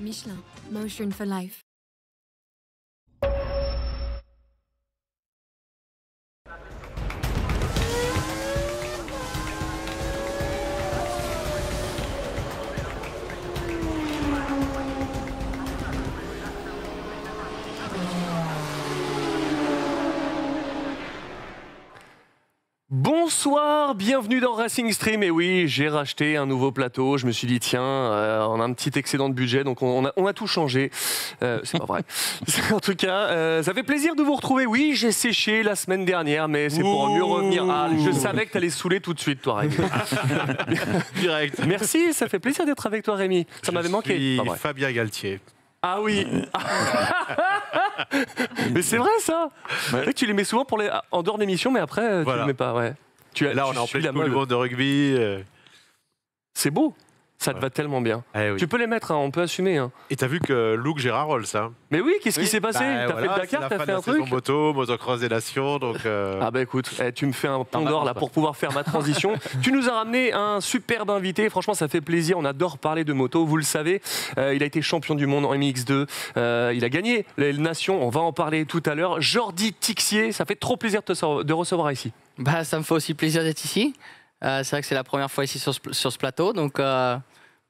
Michelin, motion for life. Bonsoir, bienvenue dans Racing Stream. Et oui, j'ai racheté un nouveau plateau. Je me suis dit, tiens, on a un petit excédent de budget, donc on a tout changé. C'est pas vrai. En tout cas, ça fait plaisir de vous retrouver. Oui, j'ai séché la semaine dernière, mais c'est pour mieux revenir. Ah, je savais que t'allais saouler tout de suite, toi, Rémi. Direct. Merci, ça fait plaisir d'être avec toi, Rémi. Ça m'avait manqué. Pas vrai. Fabien Galtier. Ah oui. Mais c'est vrai ça. Ouais. Que tu les mets souvent pour en dehors d'émission, mais après tu les mets pas. Ouais. Là, on est en pleine Coupe du monde de rugby. C'est beau. Ça te va tellement bien. Eh oui. Tu peux les mettre, hein, on peut assumer. Hein. Et t'as vu que Luke Gérard Rolls, ça. Mais oui, qu'est-ce qui s'est passé? T'as fait le Dakar, t'as fait un truc motocross des nations, donc... Ah bah écoute, tu me fais un pont d'or là pour pouvoir faire ma transition. Tu nous as ramené un superbe invité, franchement ça fait plaisir, on adore parler de moto, vous le savez. Il a été champion du monde en MX2, il a gagné les nations, on va en parler tout à l'heure. Jordi Tixier, ça fait trop plaisir de recevoir ici. Bah, ça me fait aussi plaisir d'être ici. C'est vrai que c'est la première fois ici sur ce plateau, donc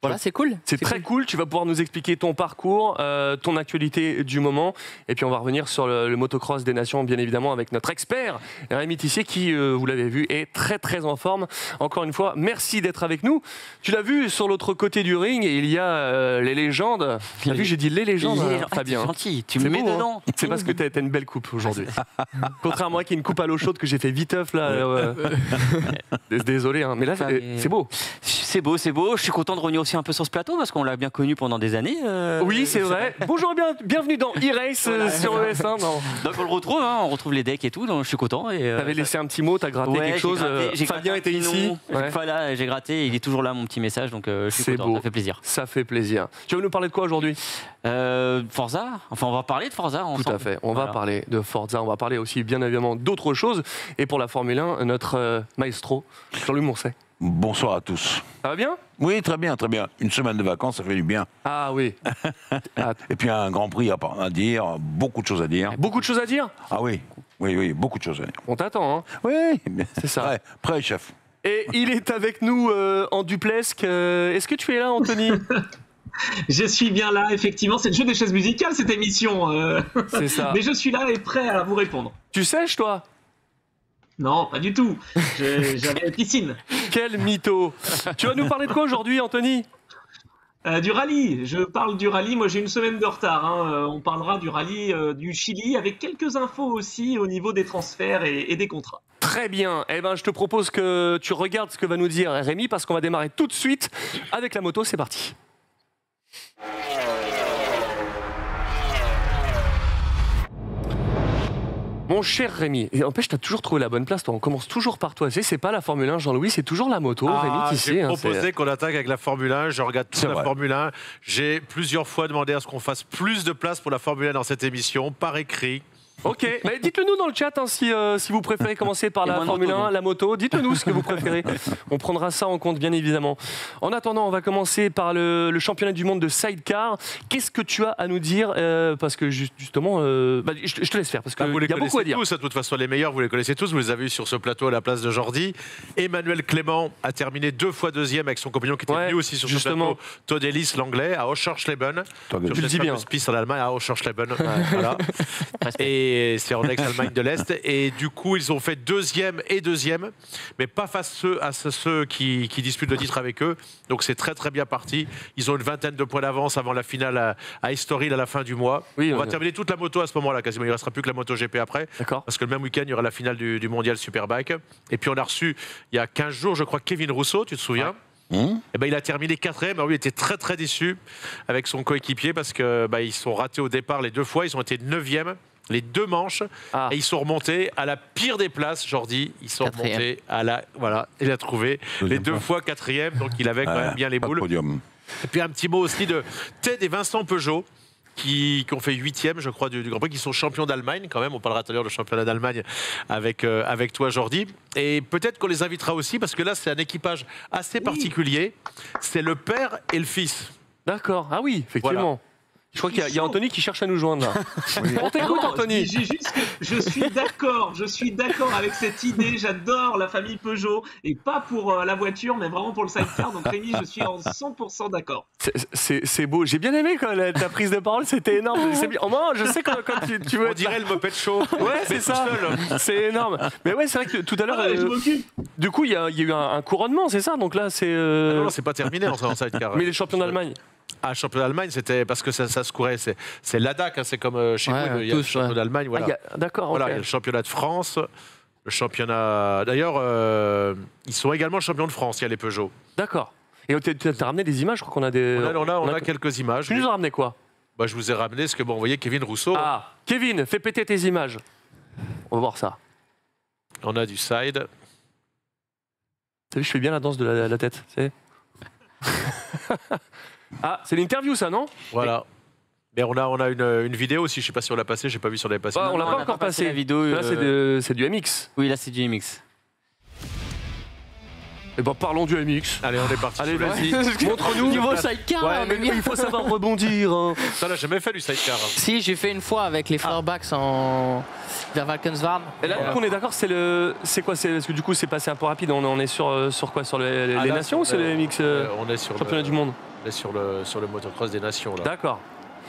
voilà, c'est cool. C'est très cool, tu vas pouvoir nous expliquer ton parcours, ton actualité du moment, et puis on va revenir sur le motocross des nations, bien évidemment, avec notre expert, Rémi Tixier, qui, vous l'avez vu, est très très en forme. Encore une fois, merci d'être avec nous. Tu l'as vu, sur l'autre côté du ring, il y a les légendes. Tu as vu, j'ai dit les légendes, Fabien. C'est gentil, tu me mets dedans. Hein. C'est parce que tu as une belle coupe aujourd'hui. Contrairement à moi qui ai une coupe à l'eau chaude que j'ai fait viteuf, là. Désolé, hein, mais là, c'est beau. C'est beau, c'est beau. Je suis content de revenir aussi un peu sur ce plateau parce qu'on l'a bien connu pendant des années. Oui, c'est vrai. Bonjour, bienvenue dans E-Race sur ES1. Donc on le retrouve, hein, on retrouve les decks et tout, donc je suis content. T'avais laissé un petit mot, t'as gratté quelque chose. Fabien était ici. Voilà, j'ai gratté, il est toujours là mon petit message, donc je suis content, beau. ça fait plaisir. Ça fait plaisir. Tu veux nous parler de quoi aujourd'hui? Forza, enfin on va parler de Forza ensemble. Tout à fait, on va parler de Forza, on va parler aussi bien évidemment d'autres choses. Et pour la Formule 1, notre maestro, Jean-Louis Moncey. Bonsoir à tous. Ça va bien? Oui, très bien, très bien. Une semaine de vacances, ça fait du bien. Ah oui. Et puis un Grand Prix à dire, beaucoup de choses à dire. Beaucoup de choses à dire? Ah oui, oui, beaucoup de choses à dire. On t'attend, hein? Oui, c'est ça. Prêt, chef. Et il est avec nous en duplesque. Est-ce que tu es là, Anthony? Je suis bien là, effectivement. C'est le jeu des chaises musicales, cette émission. C'est ça. Mais je suis là et prêt à vous répondre. Tu sèches, toi? Non, pas du tout. J'avais une piscine. Quel mytho. Tu vas nous parler de quoi aujourd'hui, Anthony? Du rallye. Je parle du rallye. Moi, j'ai une semaine de retard. Hein. On parlera du rallye du Chili avec quelques infos aussi au niveau des transferts et des contrats. Très bien. Eh ben, je te propose que tu regardes ce que va nous dire Rémi parce qu'on va démarrer tout de suite avec la moto. C'est parti. Mon cher Rémi, et n'empêche, tu as toujours trouvé la bonne place. Toi, on commence toujours par toi. C'est pas la Formule 1, Jean-Louis, c'est toujours la moto. Rémi Tixier. J'ai proposé qu'on attaque avec la Formule 1. Je regarde toute la Formule 1. J'ai plusieurs fois demandé à ce qu'on fasse plus de place pour la Formule 1 dans cette émission, par écrit. Ok, mais dites-le nous dans le chat hein, si vous préférez commencer par la Formule 1, la moto. Dites-le nous ce que vous préférez. On prendra ça en compte, bien évidemment. En attendant, on va commencer par le championnat du monde de sidecar. Qu'est-ce que tu as à nous dire parce que justement, je te laisse faire parce qu'il y a beaucoup à dire. Tous, de toute façon, les meilleurs, vous les connaissez tous. Vous les avez vus sur ce plateau à la place de Jordi. Emmanuel Clément a terminé 2 fois deuxième avec son compagnon qui était venu aussi sur ce plateau. Todd Ellis, l'anglais, à Oschersleben. Tu le dis bien. Piste en Allemagne, à Oschersleben. Voilà. Et c'est en ex-Allemagne de l'Est. Et du coup, ils ont fait deuxième, mais pas face à ceux qui disputent le titre avec eux. Donc c'est très très bien parti. Ils ont une 20aine de points d'avance avant la finale à Estoril à la fin du mois. Oui, on va terminer toute la moto à ce moment-là, quasiment. Il ne restera plus que la MotoGP après. Parce que le même week-end, il y aura la finale du mondial Superbike. Et puis on a reçu, il y a 15 jours, je crois, Kevin Rousseau, tu te souviens? Et ben, il a terminé 4e. Alors lui, il était très très déçu avec son coéquipier parce que ils sont ratés au départ les 2 fois. Ils ont été 9e. Les 2 manches, et ils sont remontés à la pire des places, Jordi. Ils sont remontés à la... Voilà, il a trouvé les 2 fois 4e, donc il avait quand même bien les boules. Et puis un petit mot aussi de Ted et Vincent Peugeot, qui ont fait 8e, je crois, du Grand Prix, qui sont champions d'Allemagne quand même. On parlera tout à l'heure de championnat d'Allemagne avec toi, Jordi. Et peut-être qu'on les invitera aussi, parce que là, c'est un équipage assez particulier. C'est le père et le fils. D'accord. Ah oui, effectivement. Je crois qu'il y a Anthony qui cherche à nous joindre là. On t'écoute, Non, Anthony. je dis juste que je suis d'accord avec cette idée. J'adore la famille Peugeot et pas pour la voiture, mais vraiment pour le sidecar. Donc Rémi, je suis en 100% d'accord. C'est beau. J'ai bien aimé quand ta prise de parole, c'était énorme. C'est bien. Oh, moi, je sais quand tu veux. On dirait le Muppet Show. Ouais, c'est ça. C'est énorme. Mais ouais, c'est vrai que tout à l'heure, Je m'occupe. du coup, il y a eu un couronnement, c'est ça. Donc là, c'est. Ah non, c'est pas terminé en sidecar. Mais les champions d'Allemagne. Ah, championnat d'Allemagne, c'était parce que ça se courait. C'est l'ADAC, hein, c'est comme chez Ouais, vous, il y a le tous, championnat ouais. d'Allemagne. Voilà. D'accord. Voilà, ok. il y a le championnat de France, le championnat. D'ailleurs, ils sont également champions de France, il y a les Peugeot. D'accord. Et t'as ramené des images, je crois qu'on a des. On a quelques images. Tu nous as ramené quoi? Bah, je vous ai ramené ce que, bon, vous voyez, Kevin Rousseau. Ah, Kevin, fais péter tes images. On va voir ça. On a du side. T'as vu, je fais bien la danse de la tête. C'est. Ah, c'est l'interview, ça, non? Voilà. Mais on a une vidéo aussi, je sais pas si on l'a passée, j'ai pas vu si on l'avait passée. Ah, on l'a Non, pas n'a encore passé passé. la vidéo. Là, c'est du MX. Oui, là, c'est du MX. Eh ben, parlons du MX. Allez, on est parti. Allez, sous la- vas-y. Montre-nous. Niveau sidecar, Ouais, on mais est bien. il faut savoir rebondir. Hein. Ça, là, j'ai jamais fait du sidecar. hein. Si, j'ai fait une fois avec les frères Bax vers Valkenswaard. Et là, donc, on est d'accord, c'est quoi? Parce que du coup, c'est passé un peu rapide. On est sur quoi? Sur les Ah, là, nations ou c'est le MX On est sur championnat du monde? On est sur le motocross des nations. Là. D'accord.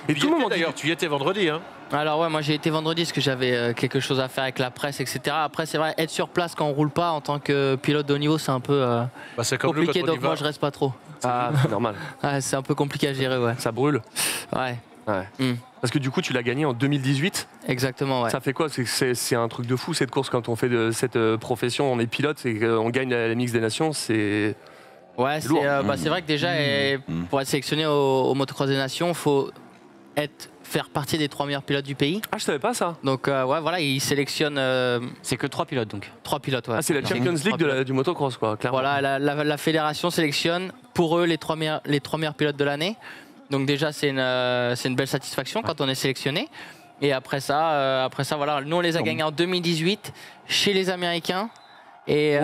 Et Tu tout y le étais, monde d'ailleurs, tu y étais vendredi. Hein. Alors ouais, moi j'ai été vendredi parce que j'avais quelque chose à faire avec la presse, etc. Après c'est vrai, être sur place quand on roule pas en tant que pilote de haut niveau, c'est un peu Bah, c'est comme compliqué, nous, quand on y donc va. moi je reste pas trop. Ah, c'est normal. Ouais, c'est un peu compliqué à gérer, ouais. Ça brûle. Ouais, Ouais. Mm. Parce que du coup, tu l'as gagné en 2018. exactement, ouais. Ça fait quoi? C'est un truc de fou cette course quand on fait de cette profession, on est pilote et qu'on gagne la MX des Nations. C'est Ouais, lourd. c'est vrai que déjà, pour être sélectionné au Motocross des Nations, il faut faire partie des 3 meilleurs pilotes du pays. Ah, je savais pas ça. Donc ouais, voilà, ils sélectionnent C'est que 3 pilotes, donc. 3 pilotes. Ouais. Ah, c'est la Non, Champions trois League pilotes. du motocross, quoi. Clairement. Voilà, la fédération sélectionne pour eux les 3 meilleurs pilotes de l'année. Donc déjà, c'est une belle satisfaction quand on est sélectionné. Et après ça, voilà, nous on les a gagnés en 2018 chez les Américains. Et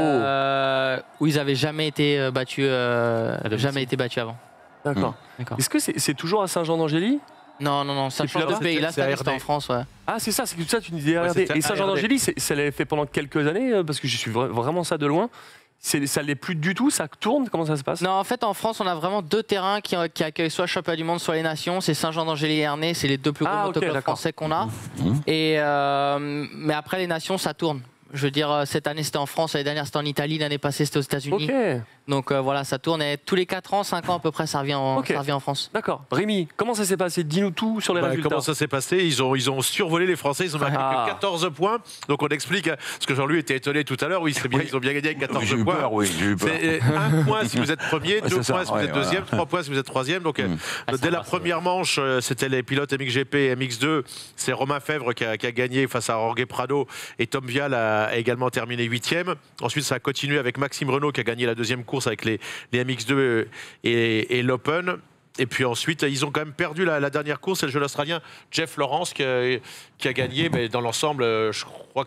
où ils n'avaient jamais été battus, avant. D'accord. D'accord. Est-ce que c'est toujours à Saint-Jean-d'Angély? Non, ça Et puis change de là-bas, pays. Là, c'est cette année, ARD. c'était en France, ouais. Ah, c'est ça, c'est que ça, tu me disais Ouais, ARD. c'était Et Saint-Jean-d'Angély, ça l'avait fait pendant quelques années, parce que je suis vraiment ça de loin. Ça l'est plus du tout, ça tourne, comment ça se passe? Non, en fait, en France, on a vraiment 2 terrains qui accueillent soit le championnat du monde, soit les nations. C'est Saint-Jean-d'Angély et Ernée, c'est les 2 plus gros Ah, ok, motoclubs d'accord. français qu'on a. Et mais après, les nations, ça tourne. Je veux dire, cette année, c'était en France, l'année dernière, c'était en Italie, l'année passée, c'était aux États-Unis. Ok, Donc voilà, ça tourne. Et tous les 4 ans, 5 ans à peu près, ça revient Ok. en France. d'accord. Rémi, comment ça s'est passé? Dis-nous tout sur les Bah, résultats. comment ça s'est passé? Ils ont survolé les Français, ils ont marqué Ah. que 14 points. Donc on explique, parce que Jean-Louis était étonné tout à l'heure, oui, c'est bien, ils ont bien gagné avec 14 J'ai eu points. peur, oui, j'ai eu peur. C'est 1 point si vous êtes premier, 2 c'est ça, points si vous ouais, êtes deuxième, 3 points si vous êtes troisième. Donc dès la première manche, c'était les pilotes MXGP et MX2. C'est Romain Fèvre qui a gagné face à Jorge Prado et Tom Vial a également terminé 8e. Ensuite, ça a continué avec Maxime Renault qui a gagné la deuxième course avec les MX2 et l'Open. Et puis ensuite, ils ont quand même perdu la dernière course. C'est le jeune Australien Jeff Lawrence qui a gagné. Mais dans l'ensemble, je crois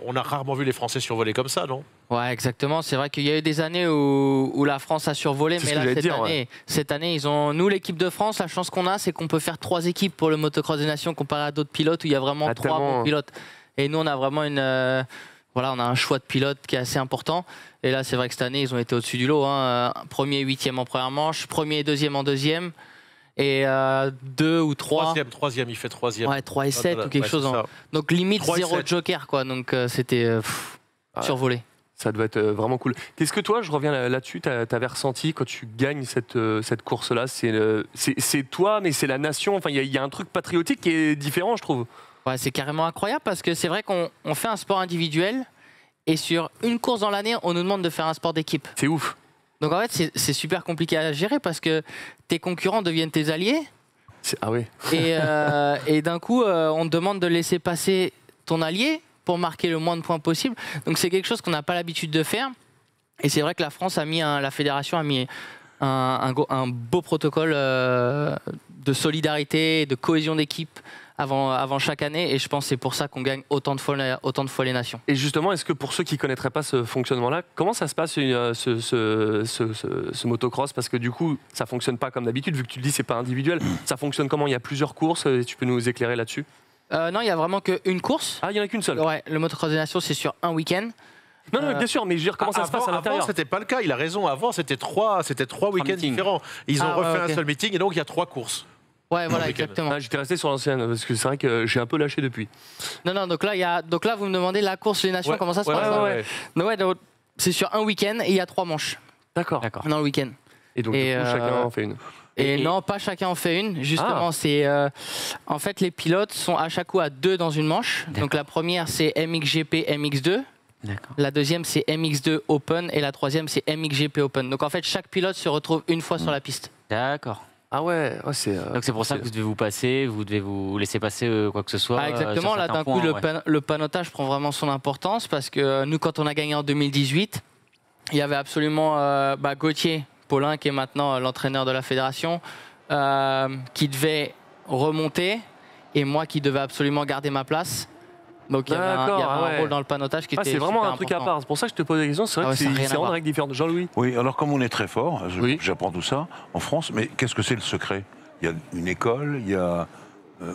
on a rarement vu les Français survoler comme ça, non? Ouais, exactement. C'est vrai qu'il y a eu des années où la France a survolé, C'est mais ce que là, j'allais dire, cette année, nous, l'équipe de France, la chance qu'on a, c'est qu'on peut faire 3 équipes pour le motocross des nations comparé à d'autres pilotes où il y a vraiment Ah, 3 tellement. bons pilotes. Et nous, on a vraiment on a un choix de pilotes qui est assez important. Et là, c'est vrai que cette année, ils ont été au-dessus du lot. Hein. Premier et 8e en première manche, premier et 2e en deuxième. Et 2 ou 3. Troisième, il fait troisième. Ouais, 3 et 7 ou quelque Ouais, chose. c'est ça. Donc limite 3 et 0 7. joker, quoi. Donc c'était survolé. Ça doit être vraiment cool. Qu'est-ce que toi, je reviens là-dessus, t'avais ressenti quand tu gagnes cette course-là? C'est toi, mais c'est la nation. Enfin, il y a un truc patriotique qui est différent, je trouve. Ouais, c'est carrément incroyable parce que c'est vrai qu'on fait un sport individuel et sur une course dans l'année, on nous demande de faire un sport d'équipe. C'est ouf. Donc en fait, c'est super compliqué à gérer parce que tes concurrents deviennent tes alliés Ah oui. et d'un coup, on te demande de laisser passer ton allié pour marquer le moins de points possible. Donc c'est quelque chose qu'on n'a pas l'habitude de faire. Et c'est vrai que la fédération a mis un beau protocole de solidarité, de cohésion d'équipe avant chaque année. Et je pense que c'est pour ça qu'on gagne autant de fois les nations. Et justement, est-ce que pour ceux qui ne connaîtraient pas ce fonctionnement-là, comment ça se passe ce motocross? Parce que du coup, ça ne fonctionne pas comme d'habitude, vu que tu le dis, c'est pas individuel. Ça fonctionne comment? Il y a plusieurs courses, tu peux nous éclairer là-dessus? Non, il n'y a vraiment qu'une course. Ah, il n'y en a qu'une seule? Ouais, le motocross des nations, c'est sur un week-end. Non, bien sûr, mais je veux dire, comment ça se passe à l'intérieur? Avant, c'était pas le cas, il a raison. Avant, c'était trois week-ends meetings. différents. Ils ont refait ok. un seul meeting et donc il y a 3 courses. Ouais, voilà, week-end. exactement. Ah, j'étais resté sur l'ancienne, parce que c'est vrai que j'ai un peu lâché depuis. Non, donc là, vous me demandez la course des nations, Ouais. comment ça se passe? Ouais. Donc, c'est sur un week-end et il y a 3 manches D'accord. dans le week-end. Et donc, Et, du coup, chacun en fait une. Et non, pas chacun en fait une. Justement, c'est en fait les pilotes sont à chaque coup à 2 dans une manche. Donc la première c'est MXGP MX2. D'accord. La deuxième c'est MX2 Open et la troisième c'est MXGP Open. Donc en fait chaque pilote se retrouve une fois sur la piste. D'accord. Ah ouais, c'est. Donc c'est pour ça que vous devez vous passer, vous devez vous laisser passer quoi que ce soit. Ah, exactement. sur Là certains d'un coup points, le panotage prend vraiment son importance parce que nous quand on a gagné en 2018, il y avait absolument Gauthier Paulin qui est maintenant l'entraîneur de la fédération qui devait remonter et moi qui devais absolument garder ma place. Donc il y avait un rôle dans le panotage qui était c'est vraiment super un truc à important. part. C'est pour ça que je te pose des questions. C'est vrai que ça n'a rien à c'est vraiment voir. des règles différentes. Jean-Louis? Oui, alors comme on est très fort, Oui. j'apprends tout ça en France, mais qu'est-ce que c'est le secret? Il y a une école, il y a...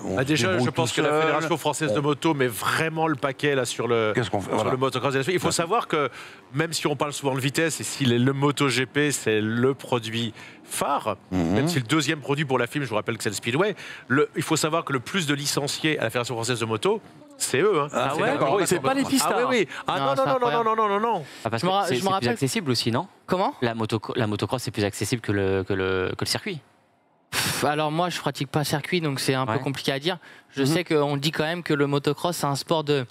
on se Déjà, débrouille je pense tout que la seul. Fédération française de moto met vraiment le paquet là sur le, Qu'est-ce qu'on fait? sur Voilà. le motocross des nations. Il faut savoir que même si on parle souvent de vitesse et si le MotoGP c'est le produit phare, même si le deuxième produit pour la FIM, je vous rappelle que c'est le Speedway, il faut savoir que le plus de licenciés à la Fédération française de moto, c'est eux. Hein. Ah C'est ouais? d'accord, oui, C'est pas les pistards. Ah oui, oui. Ah Non, non, c'est non, non, incroyable. non. Ah, parce Je me que ra- c'est je me plus rappelle- accessible aussi, non? Comment? La motocross c'est plus accessible que le circuit. Alors moi je pratique pas circuit donc c'est un peu Ouais. compliqué à dire. Je sais qu'on dit quand même que le motocross c'est un sport de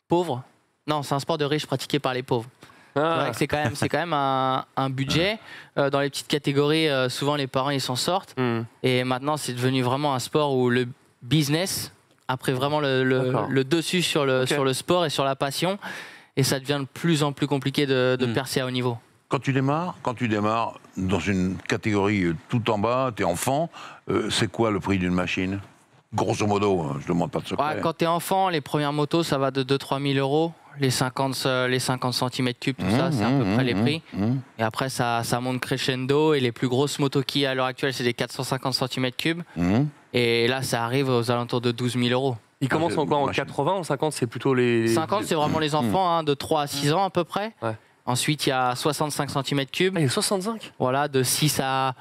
pauvres. Non, c'est un sport de riches pratiqué par les pauvres. C'est vrai que c'est quand même un budget. Dans les petites catégories, souvent les parents ils s'en sortent. Et maintenant c'est devenu vraiment un sport où le business a pris vraiment D'accord. le dessus sur le sport et sur la passion. Et ça devient de plus en plus compliqué de percer à haut niveau. Quand tu démarres dans une catégorie tout en bas, t'es enfant, c'est quoi le prix d'une machine? Grosso modo, je demande pas de secret. Ouais, quand t'es enfant, les premières motos, ça va de 2-3 000 euros. Les 50 cm3, tout ça, c'est à peu près les prix. Et après, ça monte crescendo. Et les plus grosses motos qu'il y a à l'heure actuelle, c'est des 450 cm3. Et là, ça arrive aux alentours de 12 000 euros. Ils commencent en quoi? En 80, en 50, c'est plutôt les. 50, c'est vraiment les enfants hein, de 3 à 6 ans à peu près. Ouais. Ensuite, il y a 65 cm3. Ah, il y a 65. Voilà, de 6 à...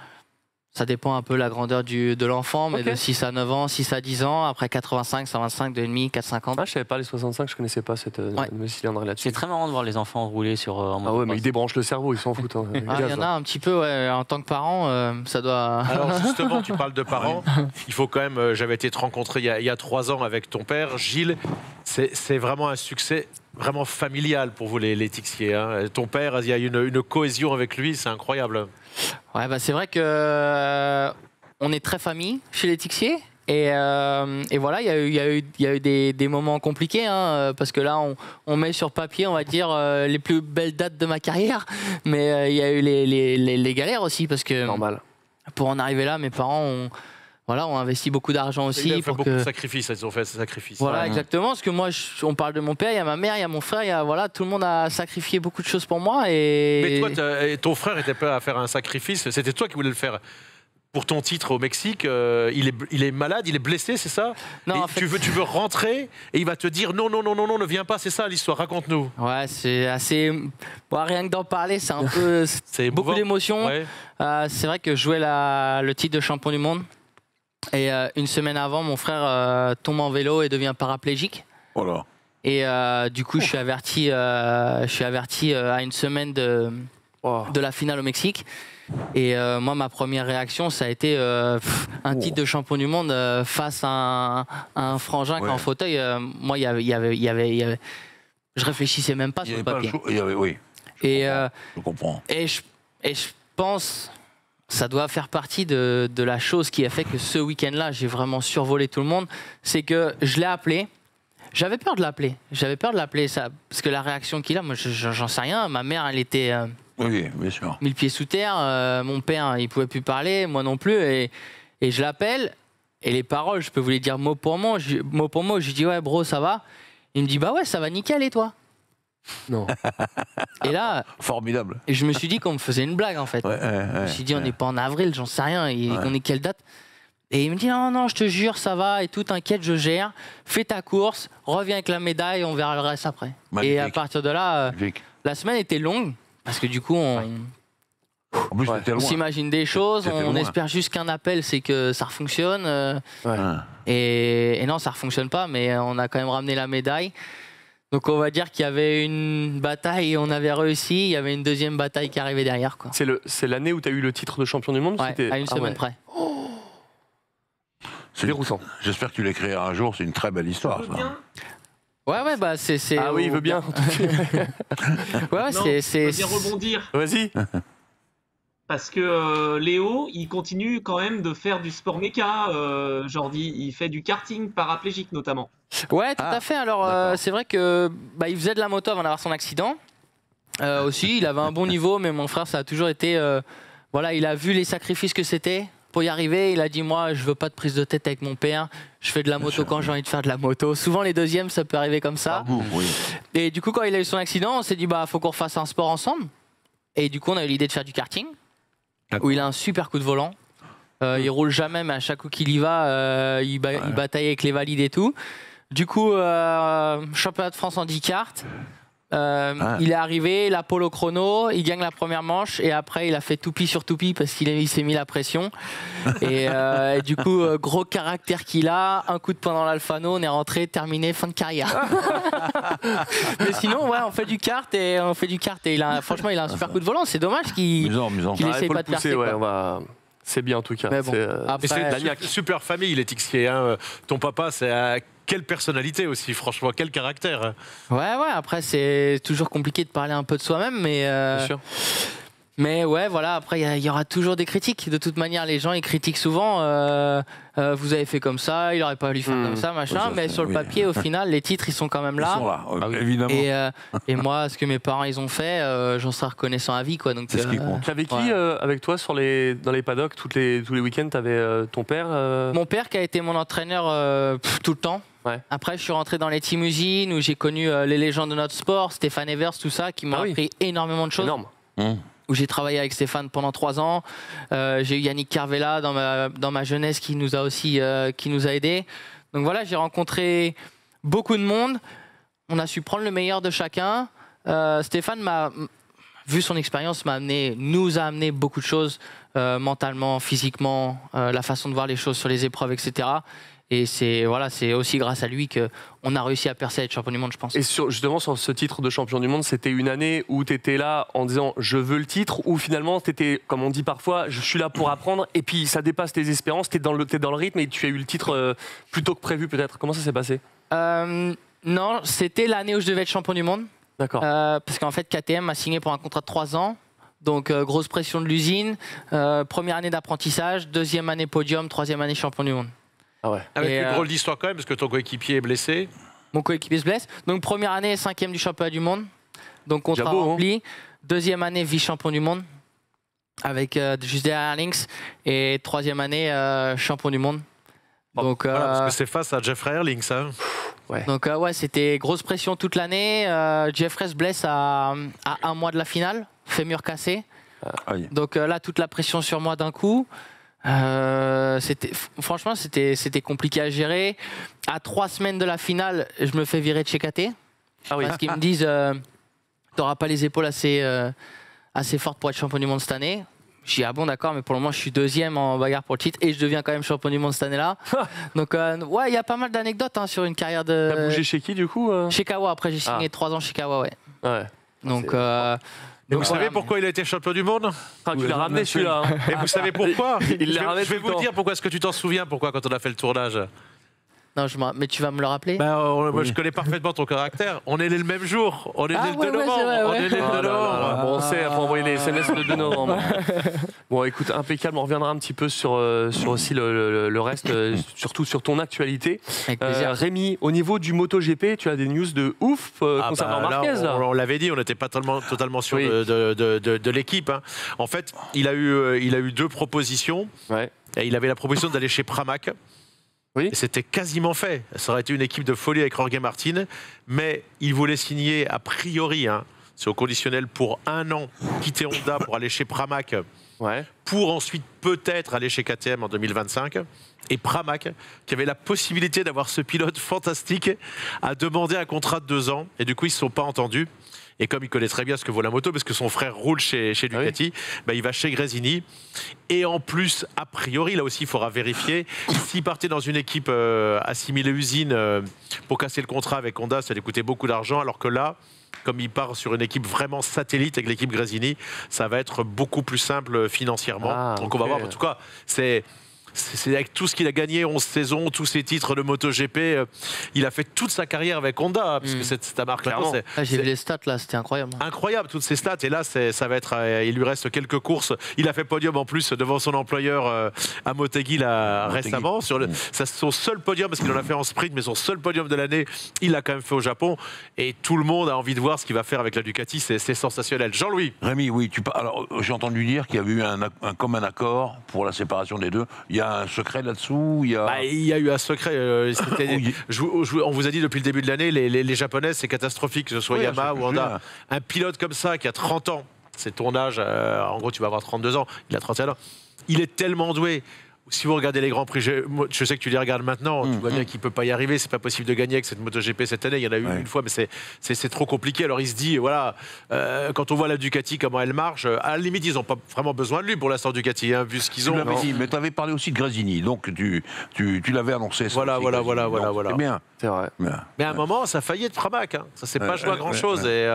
Ça dépend un peu la grandeur de l'enfant, mais Ok. de 6 à 9 ans, 6 à 10 ans. Après 85, 125, 2,5, 450. Ah, je savais pas les 65, je connaissais pas cette cylindrée là-dessus. C'est très marrant de voir les enfants rouler sur en Ah ouais, motocross. mais ils débranchent le cerveau, ils s'en foutent. Hein. Ah, il y en a un petit peu, ouais. En tant que parent, ça doit. Alors justement, tu parles de parents. Il faut quand même. J'avais été te rencontrer il y a 3 ans avec ton père, Gilles. C'est vraiment un succès vraiment familial pour vous les Tixiers. Hein. Ton père, il y a une cohésion avec lui, c'est incroyable. Ouais, bah c'est vrai que on est très famille chez les Tixiers. Et voilà, il y a eu des moments compliqués, hein, parce que là, on met sur papier, on va dire, les plus belles dates de ma carrière. Mais il y a eu les galères aussi, parce que Normal. pour en arriver là, mes parents ont investi beaucoup d'argent Il aussi. a fait Pour beaucoup que... de sacrifices, ils ont fait ces sacrifices. Voilà, Ouais. exactement. Parce que moi, on parle de mon père, il y a ma mère, il y a mon frère, voilà, tout le monde a sacrifié beaucoup de choses pour moi. Mais toi, ton frère était prêt à faire un sacrifice. C'était toi qui voulais le faire. Pour ton titre au Mexique, il est malade, il est blessé, c'est ça? Non, Et en fait, tu veux rentrer et il va te dire non, ne viens pas, c'est ça l'histoire, raconte-nous. ouais, c'est assez. Bon, rien que d'en parler, c'est un peu. C'est beaucoup émouvant. d'émotions. Ouais. C'est vrai que je jouais le titre de champion du monde. Et une semaine avant, mon frère tombe en vélo et devient paraplégique. Voilà. Et du coup, je suis averti à une semaine de la finale au Mexique. Et moi, ma première réaction, ça a été un titre de champion du monde face à un frangin qui est en fauteuil. Moi, il y avait. Je réfléchissais même pas Il y sur le avait pas papier. il y avait, oui, Et je comprends. Et je pense, ça doit faire partie de la chose qui a fait que ce week-end-là, j'ai vraiment survolé tout le monde. C'est que je l'ai appelé. J'avais peur de l'appeler. Ça, parce que la réaction qu'il a, moi, j'en sais rien. Ma mère, elle était Oui, bien sûr. 1000 pieds sous terre. Mon père, il pouvait plus parler. Moi non plus. Et je l'appelle. Et les paroles, je peux vous les dire mot pour mot. Je lui dis ouais bro, ça va? Il me dit bah ouais, ça va nickel et toi? Non. Et là, Formidable. je me suis dit qu'on me faisait une blague en fait. Je me suis dit on n'est pas en avril, j'en sais rien, on est quelle date? Et il me dit non, je te jure, ça va et tout, t'inquiète, je gère. Fais ta course, reviens avec la médaille, on verra le reste après. Magnifique. Et à partir de là, la semaine était longue parce que du coup, En plus, t'étais on loin. s'imagine des choses, C'était on loin. espère juste qu'un appel, c'est que ça refonctionne. Et non, ça ne refonctionne pas, mais on a quand même ramené la médaille. Donc on va dire qu'il y avait une bataille et on avait réussi. Il y avait une deuxième bataille qui arrivait derrière. Quoi. C'est l'année où tu as eu le titre de champion du monde? Ouais, à une semaine près. C'est déroutant. J'espère que tu l'écriras un jour, c'est une très belle histoire. Je veux Ça. bien. Ouais, bah c'est. Ah oui, il veut bien. Ouais, Non, c'est. je veux bien rebondir. Vas-y. Parce que Léo, il continue quand même de faire du sport méca, Jordi. Il fait du karting paraplégique notamment. Ouais, tout à fait. Alors, d'accord. c'est vrai que il faisait de la moto avant d'avoir son accident. Aussi, il avait un bon niveau, mais mon frère, ça a toujours été. Voilà, il a vu les sacrifices que c'était pour y arriver. Il a dit moi, je veux pas de prise de tête avec mon père. Je fais de la moto quand j'ai envie de faire de la moto. Souvent, les deuxièmes, ça peut arriver comme ça. Oui. Et du coup, quand il a eu son accident, on s'est dit faut qu'on refasse un sport ensemble. Et du coup, on a eu l'idée de faire du karting, où il a un super coup de volant. Il roule jamais, mais à chaque coup qu'il y va, il bataille avec les valides et tout. Du coup, championnat de France handicart. Il est arrivé, la pole au chrono, il gagne la première manche et après il a fait toupie sur toupie parce qu'il s'est mis la pression. Et du coup, gros caractère qu'il a, un coup de poing dans l'Alfano, on est rentré, terminé, fin de carrière. Mais sinon, ouais, on fait du kart et franchement, il a un super coup de volant. C'est dommage qu'il essaye faut pas le de pousser, percer. ouais, quoi. c'est bien en tout cas. Mais bon, Et c'est après, une super famille, les Tixier. Hein. Ton papa, c'est quelle personnalité aussi, franchement, quel caractère. ouais, après c'est toujours compliqué de parler un peu de soi-même, mais Bien sûr. mais ouais, voilà. Après, il y aura toujours des critiques. De toute manière, les gens ils critiquent souvent. Vous avez fait comme ça, il aurait pas fallu faire comme ça, machin. ça, mais sur le papier, au final, les titres ils sont quand même Ils là. sont là, évidemment. Et moi, ce que mes parents ils ont fait, j'en serai reconnaissant à vie, quoi. Donc C'est ce qui compte. T'avais qui Ouais. avec toi dans les paddocks tous les week-ends? T'avais ton père Mon père qui a été mon entraîneur tout le temps. Ouais. Après, je suis rentré dans les team usines où j'ai connu les légendes de notre sport, Stéphane Evers, tout ça, qui m'ont Ah oui. appris énormément de choses. Énorme. Où j'ai travaillé avec Stéphane pendant 3 ans. J'ai eu Yannick Carvela dans ma jeunesse qui nous a aussi aidés. Donc voilà, j'ai rencontré beaucoup de monde. On a su prendre le meilleur de chacun. Stéphane vu son expérience, nous a amené beaucoup de choses mentalement, physiquement, la façon de voir les choses sur les épreuves, etc. Et c'est aussi grâce à lui qu'on a réussi à percer à être champion du monde, je pense. Et justement, sur ce titre de champion du monde, c'était une année où tu étais là en disant je veux le titre, ou finalement tu étais, comme on dit parfois, je suis là pour apprendre, et puis ça dépasse tes espérances, tu es dans le rythme et tu as eu le titre plus tôt que prévu peut-être. Comment ça s'est passé? Non, c'était l'année où je devais être champion du monde. D'accord. Parce qu'en fait, KTM m'a signé pour un contrat de 3 ans. Donc, grosse pression de l'usine. Première année d'apprentissage, deuxième année podium, troisième année champion du monde. Ah ouais. Avec Et, une drôle d'histoire quand même, parce que ton coéquipier est blessé. Mon coéquipier se blesse. Donc, première année, 5e du championnat du monde. Donc, contrat Déjà beau, hein. rempli. Deuxième année, vice-champion du monde. Avec juste derrière Lynx. Et troisième année, champion du monde. Donc, Voilà, parce que c'est face à Jeffrey Erlings. Hein. Donc ouais, c'était grosse pression toute l'année. Jeffrey se blesse à 1 mois de la finale, fémur cassé. Donc là, toute la pression sur moi d'un coup. Franchement, c'était compliqué à gérer. À 3 semaines de la finale, je me fais virer de chez KT. Ah oui. Parce qu'ils me disent, t'auras pas les épaules assez fortes pour être champion du monde cette année. Je dis, ah bon, d'accord, mais pour le moment, je suis 2e en bagarre pour le titre et je deviens quand même champion du monde cette année-là. Donc, ouais, il y a pas mal d'anecdotes sur une carrière de. T'as bougé chez qui du coup Chez Kawa, après j'ai signé 3 ans chez Kawa, ouais. Ouais. Donc, Et vous savez pourquoi il a été champion du monde? Ah, tu l'as ramené celui-là. Hein. Et vous savez pourquoi? Il l'a ramené Je vais tout le vous temps. dire pourquoi. Est-ce que tu t'en souviens pourquoi quand on a fait le tournage? non, mais tu vas me le rappeler. Moi, je connais parfaitement ton caractère. On est né le même jour. On est né le 2 novembre. c'est vrai, On ouais. est né le 2 Ah là là là. novembre. Bon, on sait, il faut envoyer les SMS le 2 novembre. Bon, écoute, impeccable. On reviendra un petit peu sur aussi le reste, surtout sur ton actualité. Avec plaisir. Rémi, au niveau du MotoGP, tu as des news de ouf concernant Là, Marquez. Là. on l'avait dit, on n'était pas totalement sûr Oui. de l'équipe. Hein. En fait, il a eu 2 propositions. Ouais. Et il avait la proposition d'aller chez Pramac. Oui. Et c'était quasiment fait. Ça aurait été une équipe de folie avec Jorge Martin, mais il voulait signer a priori, c'est au conditionnel pour 1 an, quitter Honda pour aller chez Pramac, pour ensuite peut-être aller chez KTM en 2025. Et Pramac, qui avait la possibilité d'avoir ce pilote fantastique, a demandé un contrat de 2 ans. Et du coup, ils ne se sont pas entendus. Et comme il connaît très bien ce que vaut la moto, parce que son frère roule chez Ducati, il va chez Gresini. Et en plus, a priori, là aussi, il faudra vérifier. S'il partait dans une équipe assimilée usine pour casser le contrat avec Honda, ça lui coûtait beaucoup d'argent. Alors que là, comme il part sur une équipe vraiment satellite avec l'équipe Gresini, ça va être beaucoup plus simple financièrement. Donc on va voir. En tout cas, c'est avec tout ce qu'il a gagné, 11 saisons, tous ses titres de MotoGP, il a fait toute sa carrière avec Honda, parce que c'est ta marque. J'ai vu les stats là, c'était incroyable. Incroyable, toutes ces stats. Et là, ça va être, il lui reste quelques courses. Il a fait podium en plus devant son employeur à Motegi récemment. C'est son seul podium, parce qu'il en a fait en sprint, mais son seul podium de l'année, il l'a quand même fait au Japon. Et tout le monde a envie de voir ce qu'il va faire avec la Ducati. C'est sensationnel. Jean-Louis. Rémi, oui, alors j'ai entendu dire qu'il y avait eu un commun accord pour la séparation des deux. Il y a un secret là-dessous, il y a eu un secret. On vous a dit depuis le début de l'année, les Japonaises, c'est catastrophique, que ce soit Yamaha ou Honda. Un pilote comme ça qui a 30 ans, c'est ton âge, en gros tu vas avoir 32 ans, il a 31 ans. Il est tellement doué. Si vous regardez les Grands Prix, je sais que tu les regardes maintenant, tu vois bien qu'il ne peut pas y arriver, c'est pas possible de gagner avec cette MotoGP cette année, il y en a eu une fois, mais c'est trop compliqué. Alors il se dit, voilà, quand on voit la Ducati, comment elle marche, à la limite, ils n'ont pas vraiment besoin de lui pour l'instant Ducati, vu ce qu'ils ont. Dit, mais tu avais parlé aussi de Gresini, donc tu l'avais annoncé. Voilà. C'est bien. C'est vrai. Mais à un moment, ça a failli être Pramac, ça s'est pas joué à grand-chose. Et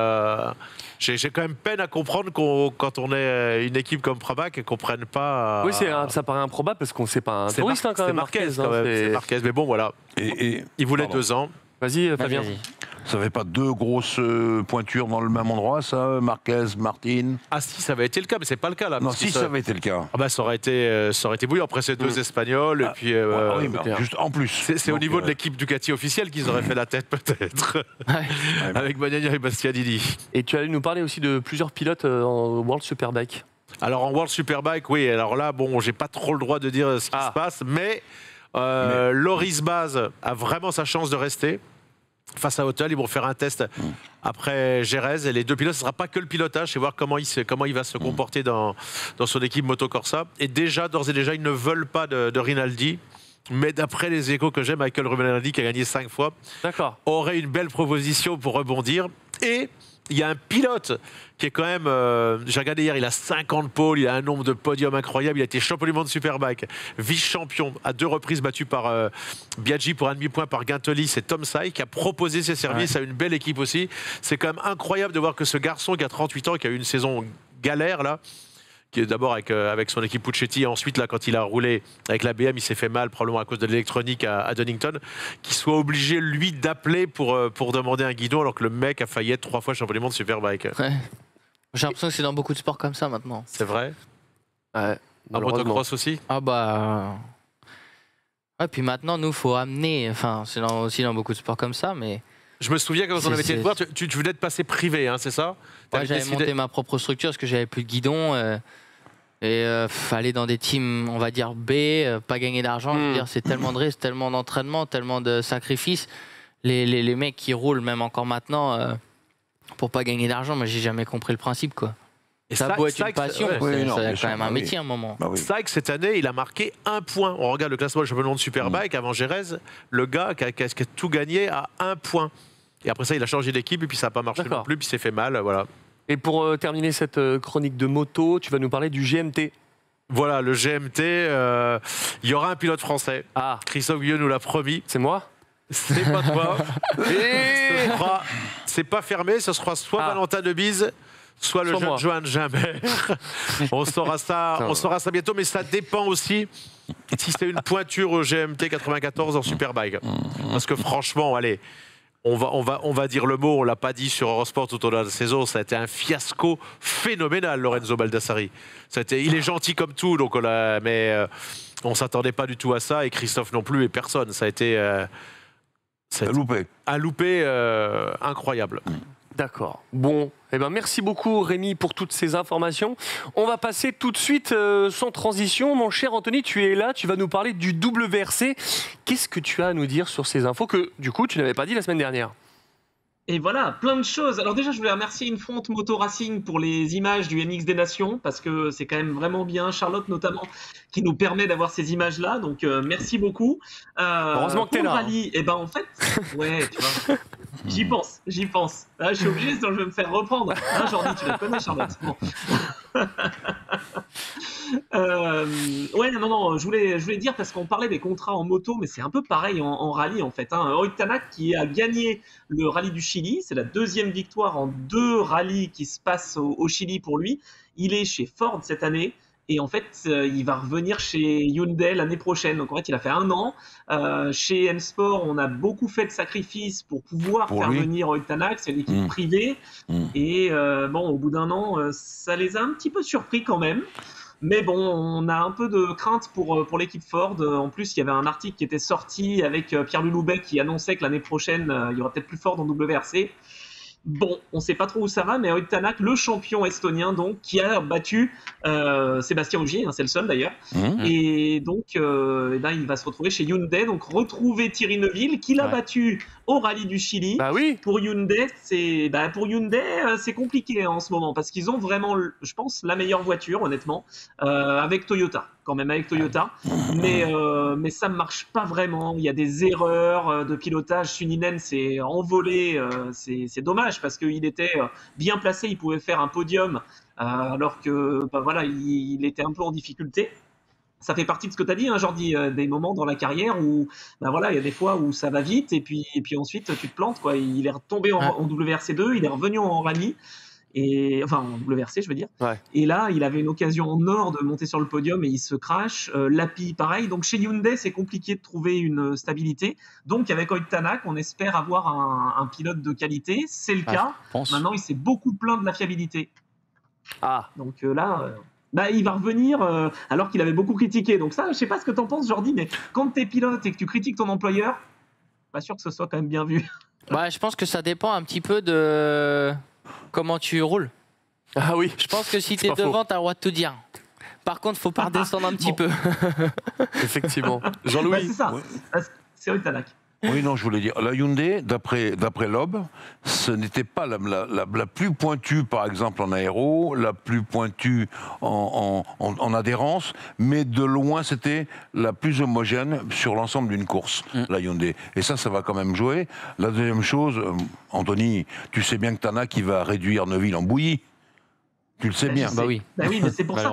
j'ai quand même peine à comprendre quand on est une équipe comme Pramac qu'on ne prenne pas... Oui, ça paraît improbable parce qu'on ne sait pas un touriste quand même. C'est Marquez, mais bon, voilà. Il voulait 2 ans. Vas-y, Fabien. Ça fait pas 2 grosses pointures dans le même endroit, ça, Marquez, Martin? Ah si, ça avait été le cas, mais c'est pas le cas là. Non, si ça avait été le cas. Ça aurait été bouillant. Après ces 2 Espagnols, et puis... oui, mais juste en plus. C'est au niveau de l'équipe Ducati officielle qu'ils auraient fait la tête peut-être. Avec Bagnaia et Bastianini. Et tu allais nous parler aussi de plusieurs pilotes en World Superbike. Alors en World Superbike, oui. Alors là, bon, j'ai pas trop le droit de dire ce qui se passe, mais Loris Baz a vraiment sa chance de rester. Face à Hotel, ils vont faire un test après Jerez. Et les 2 pilotes, ce ne sera pas que le pilotage, c'est voir comment il va se comporter dans son équipe Moto Corsa. Et d'ores et déjà, ils ne veulent pas de Rinaldi. Mais d'après les échos que j'ai, Michael Rinaldi, qui a gagné 5 fois, aurait une belle proposition pour rebondir. Et il y a un pilote qui est quand même... j'ai regardé hier, il a 50 pôles, il a un nombre de podiums incroyable, il a été champion du monde Superbike, vice-champion, à 2 reprises battu par Biaggi pour un demi-point par Guintoli, c'est Tom Say qui a proposé ses services à une belle équipe aussi. C'est quand même incroyable de voir que ce garçon qui a 38 ans, qui a eu une saison galère là, qui est d'abord avec son équipe Puccetti, et ensuite là quand il a roulé avec la BM, il s'est fait mal probablement à cause de l'électronique à Donington, qu'il soit obligé lui d'appeler pour demander un guidon alors que le mec a failli être 3 fois champion du monde Superbike. J'ai l'impression que c'est dans beaucoup de sports comme ça maintenant. C'est vrai. En motocross aussi. Puis maintenant nous faut amener, c'est aussi dans beaucoup de sports comme ça, mais... Je me souviens quand on avait été te voir, tu venais de passer privé, c'est ça? J'avais monté ma propre structure parce que j'avais plus de guidon. Aller dans des teams, on va dire B, pas gagner d'argent, je veux dire, c'est tellement de risques, tellement d'entraînement, tellement de sacrifices. Les mecs qui roulent, même encore maintenant, pour pas gagner d'argent, mais j'ai jamais compris le principe, quoi. Et ça doit être une passion, c'est quand même un métier à un moment. Sykes, cette année, il a marqué 1 point. On regarde le classement du championnat de Superbike avant Jerez, le gars qui a tout gagné à 1 point. Et après ça, il a changé d'équipe et puis ça n'a pas marché non plus, puis il s'est fait mal, voilà. Et pour terminer cette chronique de moto, tu vas nous parler du GMT. Voilà, le GMT, il y aura un pilote français. Christophe Guilleux nous l'a promis. C'est moi? C'est pas toi. C'est pas fermé, ce sera soit Valentin Debise, soit le jeune Johan Gimbert. On saura ça bientôt, mais ça dépend aussi si c'est une pointure au GMT 94 en Superbike. Parce que franchement, allez, on va dire le mot, on l'a pas dit sur Eurosport tout au long de la saison, ça a été un fiasco phénoménal, Lorenzo Baldassari. Il est gentil comme tout, donc mais on s'attendait pas du tout à ça, et Christophe non plus, et personne. Ça a été un loupé incroyable. D'accord. Bon, eh ben merci beaucoup Rémi pour toutes ces informations. On va passer tout de suite sans transition. Mon cher Anthony, tu es là, tu vas nous parler du WRC. Qu'est-ce que tu as à nous dire sur ces infos que du coup tu n'avais pas dit la semaine dernière? Et voilà, plein de choses. Alors déjà, je voulais remercier Infront Moto Racing pour les images du MX des Nations, parce que c'est quand même vraiment bien, Charlotte notamment, qui nous permet d'avoir ces images-là, donc merci beaucoup. Heureusement que t'es là. Rallye, et ben en fait, ouais, tu vois, j'y pense. Là, je suis obligé, sinon je vais me faire reprendre. Hein, Jordi, tu la connais, Charlotte. Bon. Ouais, non, je voulais dire parce qu'on parlait des contrats en moto, mais c'est un peu pareil en rallye en fait. Hein. Ott Tanak qui a gagné le rallye du Chili, c'est la deuxième victoire en 2 rallyes qui se passent au Chili pour lui. Il est chez Ford cette année. Et en fait, il va revenir chez Hyundai l'année prochaine. Donc en fait, il a fait 1 an. Chez M-Sport, on a beaucoup fait de sacrifices pour pouvoir faire venir Ott Tanak. C'est une équipe privée. Et bon, au bout d'1 an, ça les a un petit peu surpris quand même. Mais bon, on a un peu de crainte pour l'équipe Ford. En plus, il y avait un article qui était sorti avec Pierre Luloubet qui annonçait que l'année prochaine, il y aura peut-être plus Ford en WRC. Bon, on ne sait pas trop où ça va, mais Ott Tanak, le champion estonien, donc, qui a battu Sébastien Ogier, hein, c'est le seul d'ailleurs. Et donc, il va se retrouver chez Hyundai. Donc, retrouver Thierry Neuville, qui l'a battu au rallye du Chili. Bah oui. Pour Hyundai, c'est compliqué en ce moment, parce qu'ils ont vraiment, je pense, la meilleure voiture, honnêtement, avec Toyota. Quand même avec Toyota, mais ça ne marche pas vraiment. Il y a des erreurs de pilotage. Suninen s'est envolé, c'est dommage parce qu'il était bien placé, il pouvait faire un podium alors que voilà, il était un peu en difficulté. Ça fait partie de ce que tu as dit, hein, Jordi, des moments dans la carrière où voilà, il y a des fois où ça va vite et puis ensuite tu te plantes, quoi. Il est retombé en WRC2, il est revenu en rallye. Enfin en WRC je veux dire. Ouais. Et là il avait une occasion en or de monter sur le podium et il se crache. Lapi pareil, donc chez Hyundai c'est compliqué de trouver une stabilité, donc avec Ott Tanak on espère avoir un pilote de qualité, c'est le cas. Maintenant il s'est beaucoup plaint de la fiabilité. Donc là il va revenir alors qu'il avait beaucoup critiqué, donc ça je sais pas ce que t'en penses Jordi, mais quand t'es pilote et que tu critiques ton employeur, pas sûr que ce soit quand même bien vu. Ouais, je pense que ça dépend un petit peu de comment tu roules. Ah oui. Je pense que si tu es devant, tu as le droit de tout dire. Par contre, faut pas redescendre un petit peu. Effectivement. Jean-Louis. C'est ça. C'est Ott Tanak. Oui, non, je voulais dire, la Hyundai, d'après Loeb, ce n'était pas la plus pointue, par exemple, en aéro, la plus pointue en adhérence, mais de loin, c'était la plus homogène sur l'ensemble d'une course, la Hyundai. Et ça va quand même jouer. La deuxième chose, Anthony, tu sais bien que Tanak, il va réduire Neuville en bouillie. Tu le sais bien. Bah oui. Bah oui, mais c'est pour ça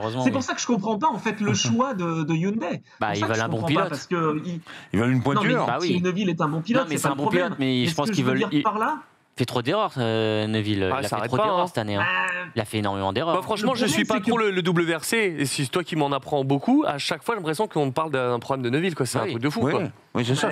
que je comprends pas en fait le choix de Hyundai. Bah ils veulent un bon pilote. Parce que ils veulent une pointure. Bah oui. Neuville est un bon pilote. Non, mais c'est un bon pilote, mais je pense qu'ils veulent. Par là. Il fait trop d'erreurs, Neuville. Il a fait trop d'erreurs cette année. Hein. Il a fait énormément d'erreurs. Bah, franchement, je suis pas trop le WRC. Et c'est toi qui m'en apprends beaucoup. À chaque fois, j'ai l'impression qu'on parle d'un problème de Neuville. C'est un truc de fou. Quoi. Oui, c'est ça.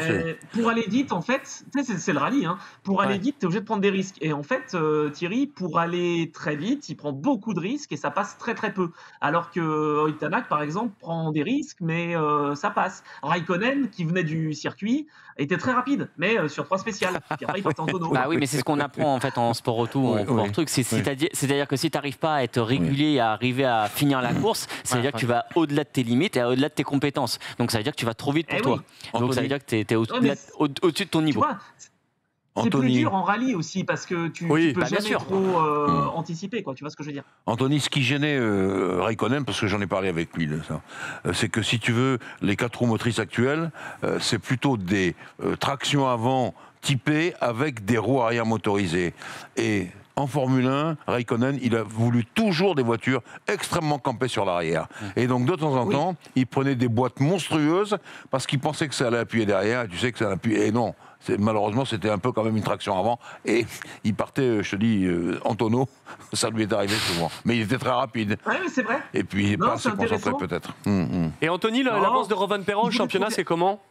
Pour aller vite, en fait, c'est le rallye. Hein. Pour aller vite, tu es obligé de prendre des risques. Et en fait, Thierry, pour aller très vite, il prend beaucoup de risques et ça passe très très peu. Alors que Ott Tanak, par exemple, prend des risques, mais ça passe. Raikkonen, qui venait du circuit, était très rapide, mais sur 3 spéciales. Puis après, il partait en tonneau. Bah oui, mais c'est ce qu'on apprend en fait en sport auto, en sport truc. C'est-à-dire que si tu n'arrives pas à être régulier et à arriver à finir la course, ça veut dire que tu vas au-delà de tes limites et au-delà de tes compétences. Donc ça veut dire que tu vas trop vite pour toi. Donc ça veut dire que tu es au-dessus de ton niveau. C'est plus dur en rallye aussi parce que tu peux jamais trop anticiper, quoi. Tu vois ce que je veux dire? Anthony, ce qui gênait Raikkonen, parce que j'en ai parlé avec lui de ça, c'est que si tu veux, les 4 roues motrices actuelles, c'est plutôt des tractions avant typées avec des roues arrière motorisées. Et en Formule 1, Raikkonen, il a voulu toujours des voitures extrêmement campées sur l'arrière. Et donc, de temps en temps, il prenait des boîtes monstrueuses parce qu'il pensait que ça allait appuyer derrière. Et tu sais que ça allait appuyer. Et non, malheureusement, c'était un peu quand même une traction avant. Et il partait, je te dis, en tonneau. Ça lui est arrivé souvent. Mais il était très rapide. Oui, mais c'est vrai. Et puis, il n'est pas assez concentré peut-être. Et Anthony, l'avance de Rovan Perron au championnat, c'est comment?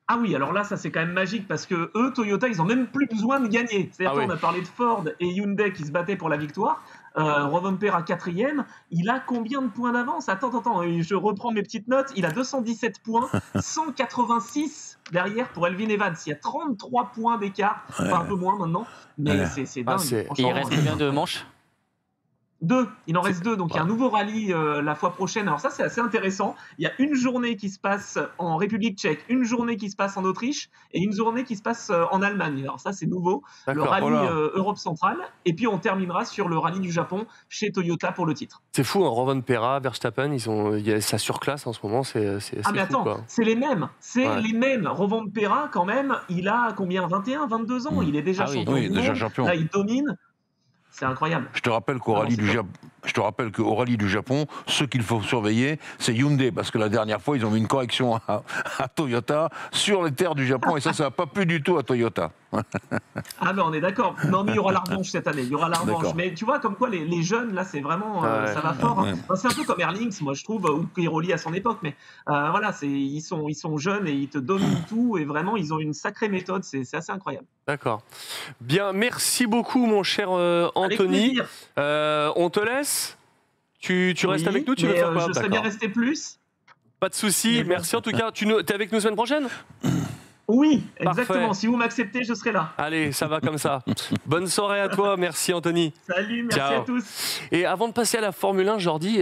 Ah oui, alors là, ça c'est quand même magique parce que eux, Toyota, ils ont même plus besoin de gagner. C'est-à-dire qu'on a parlé de Ford et Hyundai qui se battaient pour la victoire. Rovanperä 4e. Il a combien de points d'avance? Attends, je reprends mes petites notes. Il a 217 points, 186 derrière pour Elfyn Evans. Il y a 33 points d'écart, enfin un peu moins maintenant, mais c'est dingue. Il reste combien de manches? 2, il en reste 2, donc il y a un nouveau rallye la fois prochaine. Alors ça, c'est assez intéressant. Il y a une journée qui se passe en République tchèque, une journée qui se passe en Autriche et une journée qui se passe en Allemagne. Alors ça, c'est nouveau, le rallye Europe centrale. Et puis on terminera sur le rallye du Japon chez Toyota pour le titre. C'est fou, hein, Rovanperä, Verstappen, il y a sa surclasse en ce moment, c'est mais fou, attends, c'est les mêmes, les mêmes. Rovanperä, quand même, il a combien, 21, 22 ans, il est déjà champion du monde. Là, il domine. C'est incroyable. Je te rappelle qu'au rallye du Japon, ce qu'il faut surveiller, c'est Hyundai, parce que la dernière fois, ils ont mis une correction à Toyota sur les terres du Japon, et ça n'a pas plu du tout à Toyota. Ah ben on est d'accord. Non mais il y aura la revanche cette année. Il y aura la revanche. Mais tu vois comme quoi les jeunes là c'est vraiment ça va fort. Hein. Enfin, c'est un peu comme Erlings moi je trouve ou Piroli à son époque. Mais voilà ils sont jeunes et ils te dominent tout et vraiment ils ont une sacrée méthode. C'est assez incroyable. D'accord. Bien merci beaucoup mon cher Anthony. On te laisse. Tu restes avec nous. Tu veux faire quoi? Je serais bien resté plus. Pas de souci. Merci en tout cas. Tu es avec nous semaine prochaine? Oui, exactement. Parfait. Si vous m'acceptez, je serai là. Allez, ça va comme ça. Bonne soirée à toi. Merci, Anthony. Salut, merci à tous. Et avant de passer à la Formule 1, Jordi,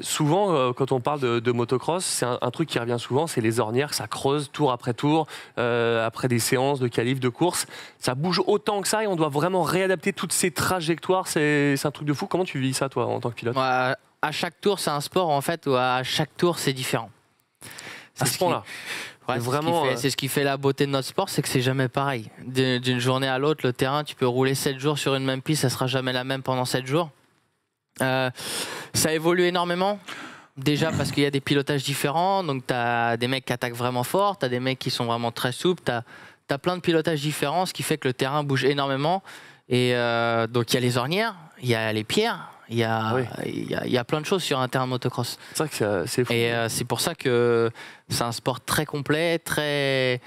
souvent, quand on parle de motocross, c'est un truc qui revient souvent, c'est les ornières, ça creuse tour après tour, après des séances de qualif, de course. Ça bouge autant que ça et on doit vraiment réadapter toutes ces trajectoires. C'est un truc de fou. Comment tu vis ça, toi, en tant que pilote? À chaque tour, c'est un sport, en fait, où à chaque tour, c'est différent. À ce point-là. Ouais, c'est ce qui fait la beauté de notre sport, c'est que c'est jamais pareil. D'une journée à l'autre, le terrain, tu peux rouler 7 jours sur une même piste, ça sera jamais la même pendant 7 jours. Ça évolue énormément. Déjà parce qu'il y a des pilotages différents, donc tu as des mecs qui attaquent vraiment fort, tu as des mecs qui sont vraiment très souples, tu as plein de pilotages différents, ce qui fait que le terrain bouge énormément. Et donc il y a les ornières, il y a les pierres, il y a plein de choses sur un terrain motocross. C'est vrai que c'est fou. Et c'est pour ça que c'est un sport très complet, très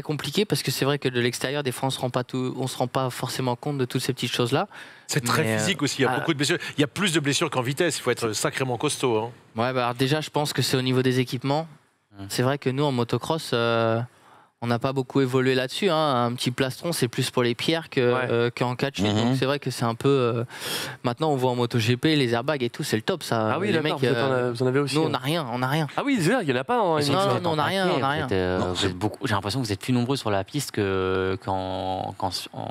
compliqué, parce que c'est vrai que de l'extérieur, des fois, on se rend pas forcément compte de toutes ces petites choses-là. C'est très physique aussi, il y a beaucoup de blessures. Il y a plus de blessures qu'en vitesse, il faut être sacrément costaud. Hein. Ouais, alors déjà, je pense que c'est au niveau des équipements. C'est vrai que nous, en motocross... on n'a pas beaucoup évolué là-dessus. Hein. Un petit plastron, c'est plus pour les pierres qu'en catch. Donc c'est vrai que c'est un peu. Maintenant, on voit en MotoGP les airbags et tout, c'est le top. Ça. Ah oui, les mecs, vous en avez aussi. Nous, on n'a rien, Ah oui, c'est vrai, il n'y en a pas. Non, on n'a rien, on n'a rien. J'ai l'impression que vous êtes plus nombreux sur la piste qu'en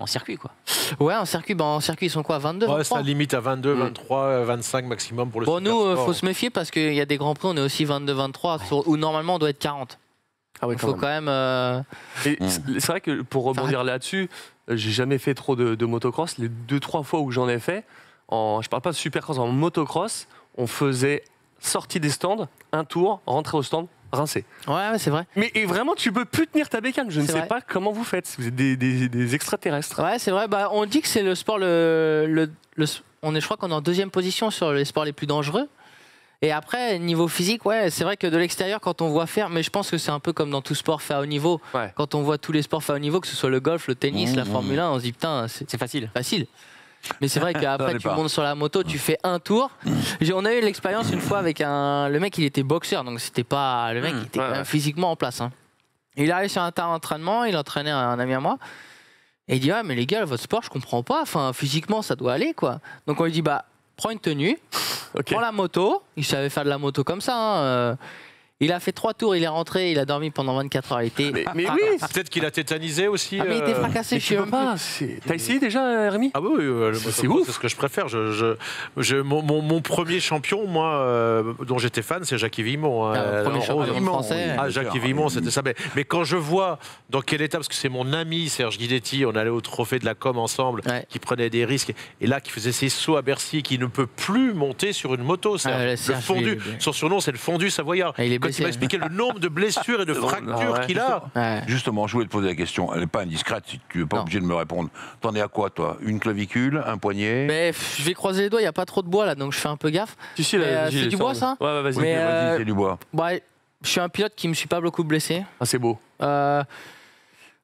circuit, quoi. Ouais, en circuit, ils sont quoi, 22, 23 ça limite à 22, 23, 25 maximum pour le. Bon, nous, faut se méfier parce qu'il y a des grands prix, on est aussi 22, 23, où normalement on doit être 40. Ah oui, il faut quand même. C'est vrai que pour rebondir là-dessus, j'ai jamais fait trop de motocross. Les 2-3 fois où j'en ai fait, je parle pas de supercross, en motocross, on faisait sortie des stands, un tour, rentrer au stand, rincer. Ouais, c'est vrai. Mais vraiment, tu peux plus tenir ta bécane. Je ne sais pas comment vous faites. Vous êtes des extraterrestres. Ouais, c'est vrai. On dit que c'est le sport je crois qu'on est en 2e position sur les sports les plus dangereux. Et après, niveau physique, ouais, c'est vrai que de l'extérieur, quand on voit faire, mais je pense que c'est un peu comme dans tout sport fait à haut niveau. Ouais. Quand on voit tous les sports fait à haut niveau, que ce soit le golf, le tennis, la Formule 1, on se dit putain, c'est facile. Mais c'est vrai qu'après, tu montes sur la moto, tu fais un tour. On a eu l'expérience une fois avec le mec, il était boxeur, donc c'était pas. Le mec, il était quand même physiquement en place. Hein. Il est allé sur un terrain d'entraînement, il entraînait un ami à moi. Et il dit, ah, mais les gars, votre sport, je comprends pas. Enfin, physiquement, ça doit aller, quoi. Donc on lui dit, prends une tenue. Prends la moto, il savait faire de la moto comme ça. Hein. Il a fait 3 tours, il est rentré, il a dormi pendant 24 heures. Il était mais oui, peut-être qu'il a tétanisé aussi. Mais il était fracassé, je sais même pas. T'as essayé déjà, Rémi? Ah oui, c'est ouf. C'est ce que je préfère. Mon premier champion, moi, dont j'étais fan, c'est Jackie Vimon. Premier champion français. Ah, Jackie Vimon, c'était ça. Mais quand je vois dans quel état, parce que c'est mon ami Serge Guidetti, on allait au trophée de la com ensemble, qui prenait des risques, et là, qui faisait ses sauts à Bercy, qui ne peut plus monter sur une moto. Le fondu. Son surnom, c'est le fondu savoyard. Quand il m'a expliqué le nombre de blessures et de fractures qu'il a. Justement, je voulais te poser la question. Elle n'est pas indiscrète, si tu n'es pas obligé de me répondre. T'en es à quoi, toi? Une clavicule, un poignet? Mais je vais croiser les doigts, il n'y a pas trop de bois là, donc je fais un peu gaffe. C'est du bois, ça? Ouais, vas-y, c'est du bois. Je suis un pilote qui ne me suis pas beaucoup blessé. Ah, c'est beau.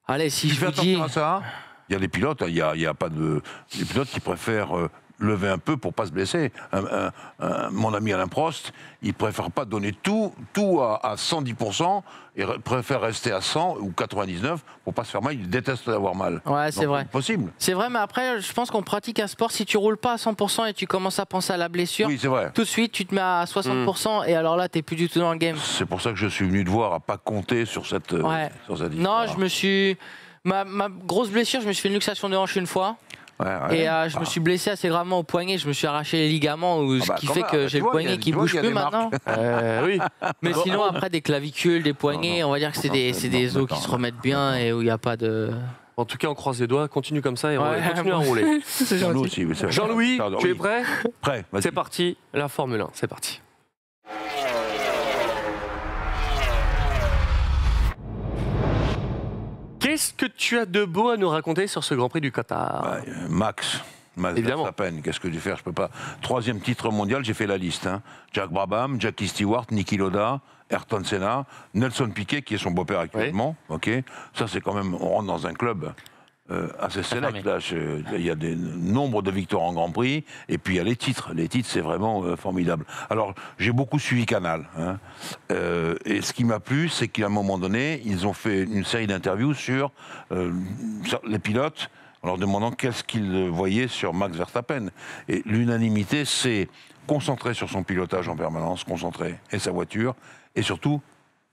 Allez, si je vous dis... à ça. Il y a des pilotes, il y a pas de... des pilotes qui préfèrent lever un peu pour pas se blesser. Mon ami Alain Prost, il préfère pas donner tout à 110% et préfère rester à 100 ou 99 pour pas se faire mal. Il déteste avoir mal. Ouais, c'est vrai. Possible. C'est vrai, mais après, je pense qu'on pratique un sport. Si tu roules pas à 100% et tu commences à penser à la blessure, Oui, c'est vrai. tout de suite, tu te mets à 60% et alors là, t'es plus du tout dans le game. C'est pour ça que je suis venu te voir à pas compter sur cette Ouais. histoire. Non, je me suis... Ma grosse blessure, je me suis fait une luxation de hanche une fois. Et je me suis blessé assez gravement au poignet. Je me suis arraché les ligaments, ce qui fait que j'ai le poignet qui bouge plus maintenant. Oui. Mais sinon, après, des clavicules, des poignets, on va dire que c'est des os qui se remettent bien et où il n'y a pas de... En tout cas, on croise les doigts, continue comme ça et Ouais. continue à rouler. C'est Nous gentil. aussi, oui, c'est vrai. Jean-Louis, Pardon, tu es oui. prêt? Prêt, vas-y. C'est parti, la Formule 1, c'est parti. Qu'est-ce que tu as de beau à nous raconter sur ce Grand Prix du Qatar? Max Évidemment. Verstappen, qu'est-ce que tu fais? Je peux pas. 3e titre mondial, j'ai fait la liste. Hein. Jack Brabham, Jackie Stewart, Niki Lauda, Ayrton Senna, Nelson Piquet, qui est son beau-père actuellement. Ok. Ça, c'est quand même. On rentre dans un club assez select. Là, il y a des nombres de victoires en Grand Prix, et puis il y a les titres. Les titres, c'est vraiment formidable. Alors, j'ai beaucoup suivi Canal. Hein. Et ce qui m'a plu, c'est qu'à un moment donné, ils ont fait une série d'interviews sur les pilotes, en leur demandant qu'est-ce qu'ils voyaient sur Max Verstappen. Et l'unanimité, c'est concentrer sur son pilotage en permanence, concentrer, et sa voiture, et surtout,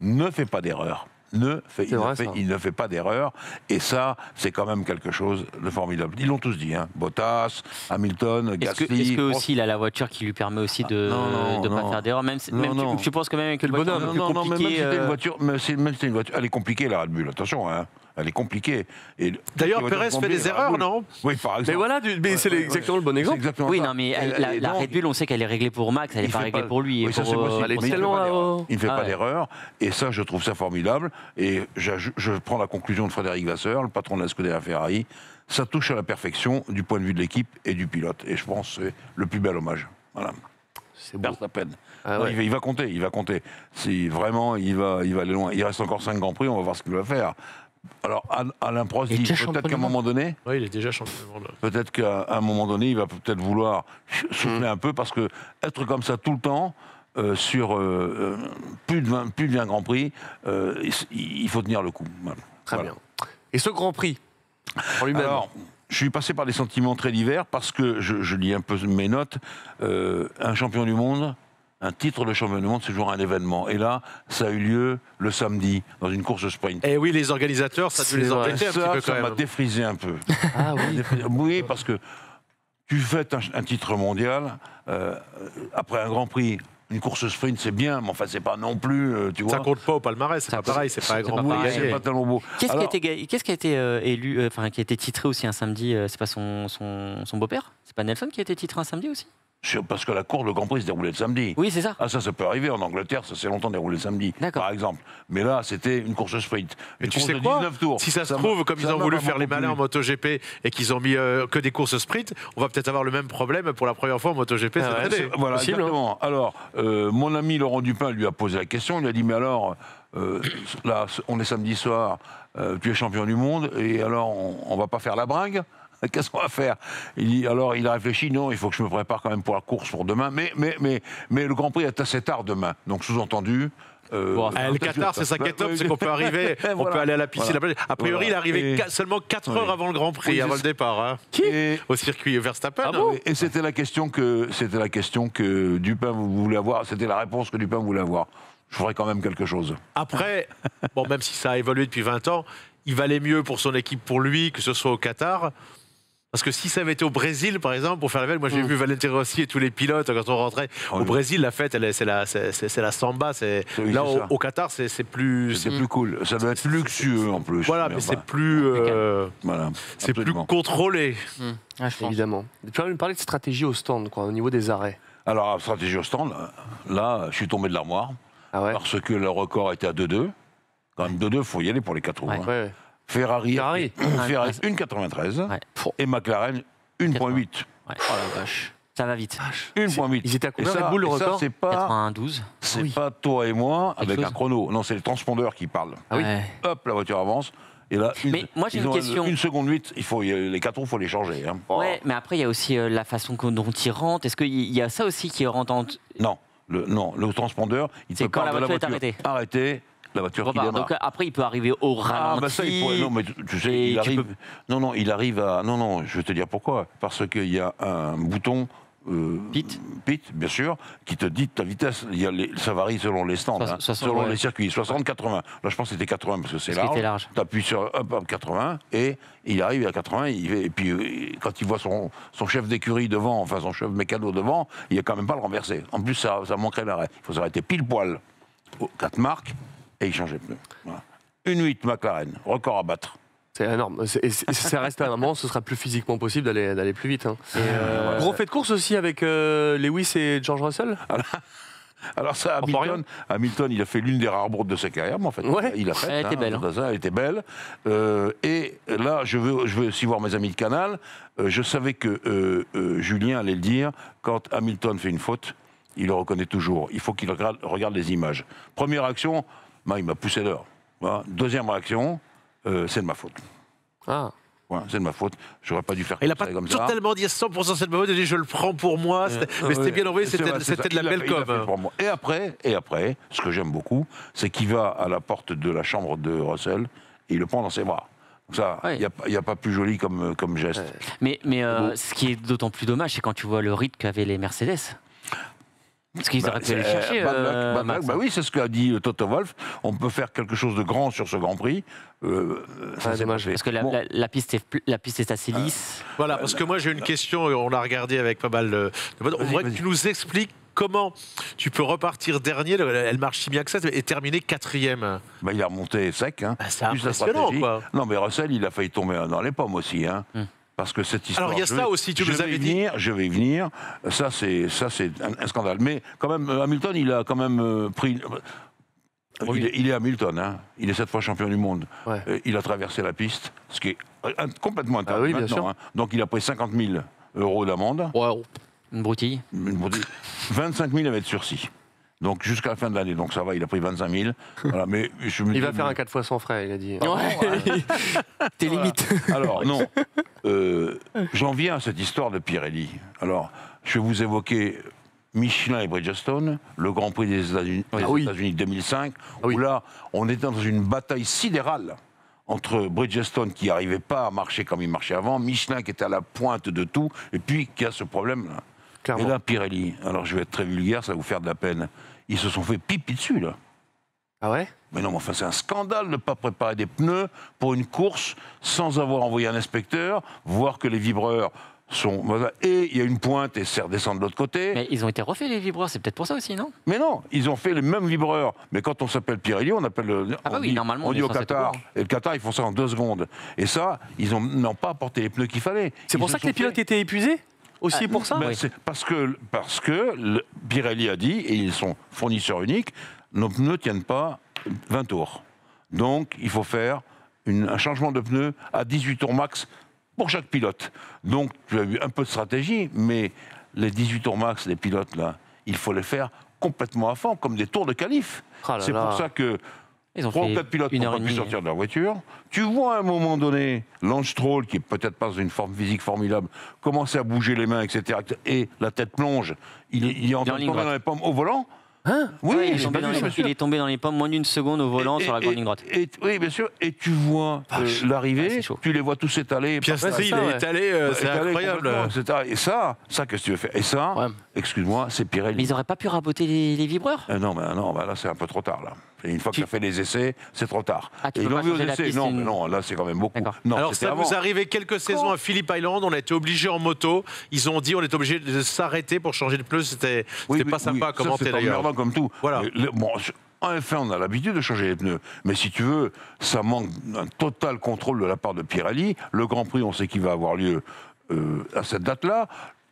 ne fait pas d'erreur. Il ne fait pas d'erreur, et ça, c'est quand même quelque chose de formidable. Ils l'ont tous dit, hein. Bottas, Hamilton, Gasly... Est-ce que aussi il a la voiture qui lui permet aussi de ne pas faire d'erreur, je pense que même avec une voiture un peu plus compliquée... Même si c'était une voiture, elle est compliquée, la Red Bull, attention, hein. Elle est compliquée. D'ailleurs, Pérez fait des erreurs, non? Oui, par exemple. Mais voilà, c'est exactement le bon exemple. Oui, non, mais la Red Bull, on sait qu'elle est réglée pour Max, elle n'est pas réglée pour lui. Oui, ça, c'est possible. Elle est tellement... Il ne fait pas d'erreur, et ça, je trouve ça formidable. Et je prends la conclusion de Frédéric Vasseur, le patron de la Scuderia Ferrari. Ça touche à la perfection du point de vue de l'équipe et du pilote. Et je pense que c'est le plus bel hommage. Voilà. C'est beau. Verstappen. Ah ouais. Il va compter. Si vraiment, il va aller loin. Il reste encore 5 Grands Prix, on va voir ce qu'il va faire. Alors, Alain Prost dit peut-être qu'à un moment donné... Oui, il est déjà champion du monde. Peut-être qu'à un moment donné, il va peut-être vouloir souffler un peu, parce que être comme ça tout le temps, sur plus de 20 Grands Prix, il faut tenir le coup. Voilà. Très bien. Et ce Grand Prix, en lui-même? Alors, je suis passé par des sentiments très divers, parce que je lis un peu mes notes. Un champion du monde... Un titre de champion du monde, c'est toujours un événement. Et là, ça a eu lieu le samedi, dans une course sprint. Et oui, les organisateurs, ça a dû les embêter un petit peu quand Ça m'a même. défrisé un peu. Ah oui. Oui, parce que tu fêtes un titre mondial, après un Grand Prix, une course sprint, c'est bien, mais enfin, c'est pas non plus, tu vois. Ça compte pas au palmarès, c'est pas pareil, c'est pas un Grand Prix C'est gagné. pas tellement beau. Qu'est-ce qui a été élu, enfin qui a été titré aussi un samedi? C'est pas son beau-père? C'est pas Nelson qui a été titré un samedi aussi? Parce que la course de Grand Prix se déroulait le samedi. Oui, c'est ça. Ah, ça peut arriver en Angleterre, ça s'est longtemps déroulé le samedi, par exemple. Mais là, c'était une course sprint. Mais Une tu course sais de quoi? 19 tours. Si ça se trouve, comme ils ont voulu faire les malins en moto MotoGP et qu'ils ont mis que des courses sprint, on va peut-être avoir le même problème pour la première fois en MotoGP cette année. Voilà, Possible, exactement. Alors, mon ami Laurent Dupin lui a posé la question. Il lui a dit, mais alors, là, on est samedi soir, tu es champion du monde, et alors, on va pas faire la bringue? Qu'est-ce qu'on va faire? Il a réfléchi, non, il faut que je me prépare quand même pour la course pour demain. Mais le Grand Prix est assez tard demain. Donc, sous-entendu... le Qatar, c'est ça qui est top, c'est qu'on peut arriver, on peut aller à la piscine. Voilà. A priori, il est arrivé seulement 4 heures avant le Grand Prix, avant le départ. Hein. Au circuit Verstappen. Ah bon? Et c'était la question que Dupin voulait avoir, c'était la réponse que Dupin voulait avoir. Je ferais quand même quelque chose. Après, bon, même si ça a évolué depuis 20 ans, il valait mieux pour son équipe, pour lui, que ce soit au Qatar. Parce que si ça avait été au Brésil, par exemple, pour faire la veille, moi j'ai vu Valentino Rossi et tous les pilotes quand on rentrait. Au Brésil, la fête, c'est la samba. Là, au Qatar, c'est plus. C'est plus cool. Ça doit être luxueux en plus. Voilà, mais c'est plus. Voilà, c'est plus contrôlé. Évidemment. Tu vas me parler de stratégie au stand, quoi, au niveau des arrêts. Alors, stratégie au stand, là, je suis tombé de l'armoire. Ah ouais. Parce que le record était à 2-2. Quand même, 2-2, il faut y aller pour les 4 roues. Ouais. Hein. Ferrari 1,93 et McLaren 1,8. Ouais. Oh la vache. Ça va vite. 1,8. Ils étaient à combien Red Bull le record? C'est pas 92. C'est pas toi et moi avec un chrono. Non, c'est les transpondeurs qui parlent. Ah oui. Hop, la voiture avance. Et là, Mais moi, j'ai ils une ont question. 1 seconde 8, les 4 roues, il faut les changer. Hein. Ouais, mais après, il y a aussi la façon dont il rentre. Est-ce qu'il y a ça aussi qui rentre en... Non, le transpondeur, il C'est peut quand pas la voiture est arrêtée. Arrêter, la voiture qui repart. démarre. Donc après, il peut arriver au ralenti. Ah, bah ça, il pourrait. Non, mais tu sais, Et il tu arrive. peux- Non, il arrive à. Non, je vais te dire pourquoi. Parce qu'il y a un bouton. Pit. Bien sûr, qui te dit ta vitesse. Ça varie selon les stands, 60, selon ouais. les circuits. 60, 80. Là, je pense que c'était 80 parce que c'est Parce qu'il était large. large. Tu appuies sur 80 et il arrive à 80. Et puis, quand il voit son chef d'écurie devant, enfin son chef mécano devant, il ne va quand même pas le renverser. En plus, ça manquerait l'arrêt. Il faut s'arrêter pile poil aux 4 marques et il change les pneus. Voilà. 1,8 McLaren, record à battre. C'est énorme. Ça reste à un moment, ce sera plus physiquement possible d'aller plus vite. Hein. Gros fait de course aussi avec Lewis et George Russell. Alors ça, Enfin, Hamilton, il a fait l'une des rares bourdes de sa carrière, mais en fait, Ouais. il a fait. Elle était belle. Elle était belle. Et là, je veux aussi voir mes amis de Canal. Je savais que Julien allait le dire. Quand Hamilton fait une faute, il le reconnaît toujours. Il faut qu'il regarde les images. Première action, il m'a poussé l'heure. Voilà. Deuxième réaction, c'est de ma faute. Ah. Voilà, c'est de ma faute. J'aurais pas dû faire Il n'a pas comme ça. totalement dit 100% c'est de ma faute, il a dit je le prends pour moi, mais c'était bien envoyé, c'était de la belle com. Et après, ce que j'aime beaucoup, c'est qu'il va à la porte de la chambre de Russell et il le prend dans ses bras. Donc ça, il n'y a pas plus joli comme geste. Mais ce qui est d'autant plus dommage, c'est quand tu vois le rythme qu'avaient les Mercedes. Parce qu'ils auraient pu aller chercher. Max. Oui, c'est ce qu'a dit Toto Wolff. On peut faire quelque chose de grand sur ce Grand Prix. Ça, c'est dommage. Parce que la piste est assez lisse. Voilà, parce que moi j'ai une question, on l'a regardé avec pas mal de... On voudrait que tu nous expliques comment tu peux repartir dernier, elle marche si bien que ça, et terminer 4e. Il a remonté sec. Hein. C'est Plus la impressionnant, stratégie. quoi. Non, mais Russell, il a failli tomber dans les pommes aussi. Hein. Parce que cette histoire. Alors, il y a ça aussi, tu nous avais dit. Je vais y venir. Ça, c'est un scandale. Mais quand même, Hamilton, il a quand même pris. Il est Hamilton, hein. Il est 7 fois champion du monde. Ouais. Il a traversé la piste, ce qui est complètement interdit oui, bien maintenant. sûr. Hein. Donc il a pris 50 000 € d'amende. Ouais. Une broutille. 25 000 avec sursis. Donc jusqu'à la fin de l'année. Donc ça va, il a pris 25 000. Voilà, mais Il va faire un 4 fois sans frais, il a dit. T'es limite. Alors, non. J'en viens à cette histoire de Pirelli. Alors, je vais vous évoquer Michelin et Bridgestone, le Grand Prix des États-Unis 2005, où là, on était dans une bataille sidérale entre Bridgestone qui n'arrivait pas à marcher comme il marchait avant, Michelin qui était à la pointe de tout, et puis qui a ce problème-là. Clairement. Et là, Pirelli, alors je vais être très vulgaire, ça va vous faire de la peine, ils se sont fait pipi dessus, là. Ah ouais? Mais non, mais enfin, c'est un scandale de ne pas préparer des pneus pour une course sans avoir envoyé un inspecteur, voir que les vibreurs sont... Et il y a une pointe et ça redescend de l'autre côté. Mais ils ont été refaits, les vibreurs, c'est peut-être pour ça aussi, non? Mais non, ils ont fait les mêmes vibreurs. Mais quand on s'appelle Pirelli, on appelle... Normalement, on dit au censé être Qatar. au courant. Et le Qatar, ils font ça en 2 secondes. Et ça, ils n'ont pas apporté les pneus qu'il fallait. C'est pour Ils ça se que les sont pilotes fait- étaient épuisés? Aussi pour ça? Ben, c'est parce que Pirelli a dit, et ils sont fournisseurs uniques, nos pneus ne tiennent pas 20 tours. Donc, il faut faire un changement de pneus à 18 tours max pour chaque pilote. Donc, tu as eu un peu de stratégie, mais les 18 tours max, les pilotes, là, il faut les faire complètement à fond, comme des tours de qualif. Ah là C'est là. pour ça que Ils ont 3 ou fait 4 pilotes 1 n'ont heure pas et pu demie. sortir de leur voiture. Tu vois à un moment donné Lance Stroll, qui est peut-être pas dans une forme physique formidable, commencer à bouger les mains, etc. Et la tête plonge. Il est en train de ligne tomber droite. dans les pommes au volant. Hein? Oui, Ouais, il, est j'ai tombé pas dans vu, les, monsieur. il est tombé dans les pommes moins d'une seconde au volant sur la grande ligne droite. Oui, bien sûr. Et tu vois l'arrivée, c'est chaud. tu les vois tous s'étalés. Piastri, il est étalé, c'est étalés incroyable. complètement, etc. Et ça, qu'est-ce que tu veux faire? Et ça, Ouais. excuse-moi, c'est Mais Pirelli. ils auraient pas pu raboter les vibreurs? Non, là, c'est un peu trop tard, là. Et une fois que tu as fait les essais, c'est trop tard. Ah, tu Et peux ils pas l'ont vu aux changer la essais. piste Non, une- mais non, là, c'est quand même beaucoup. D'accord. Non, Alors c'était ça avant. vous arrivait quelques saisons à Phillip Island, on a été obligé en moto, ils ont dit on est obligé de s'arrêter pour changer de pneus, c'était pas sympa à commenter c'est d'ailleurs. emmerdant comme tout. Voilà. Bon, en F1, on a l'habitude de changer les pneus. Mais si tu veux, ça manque d'un total contrôle de la part de Pirelli. Le Grand Prix, on sait qu'il va avoir lieu à cette date-là.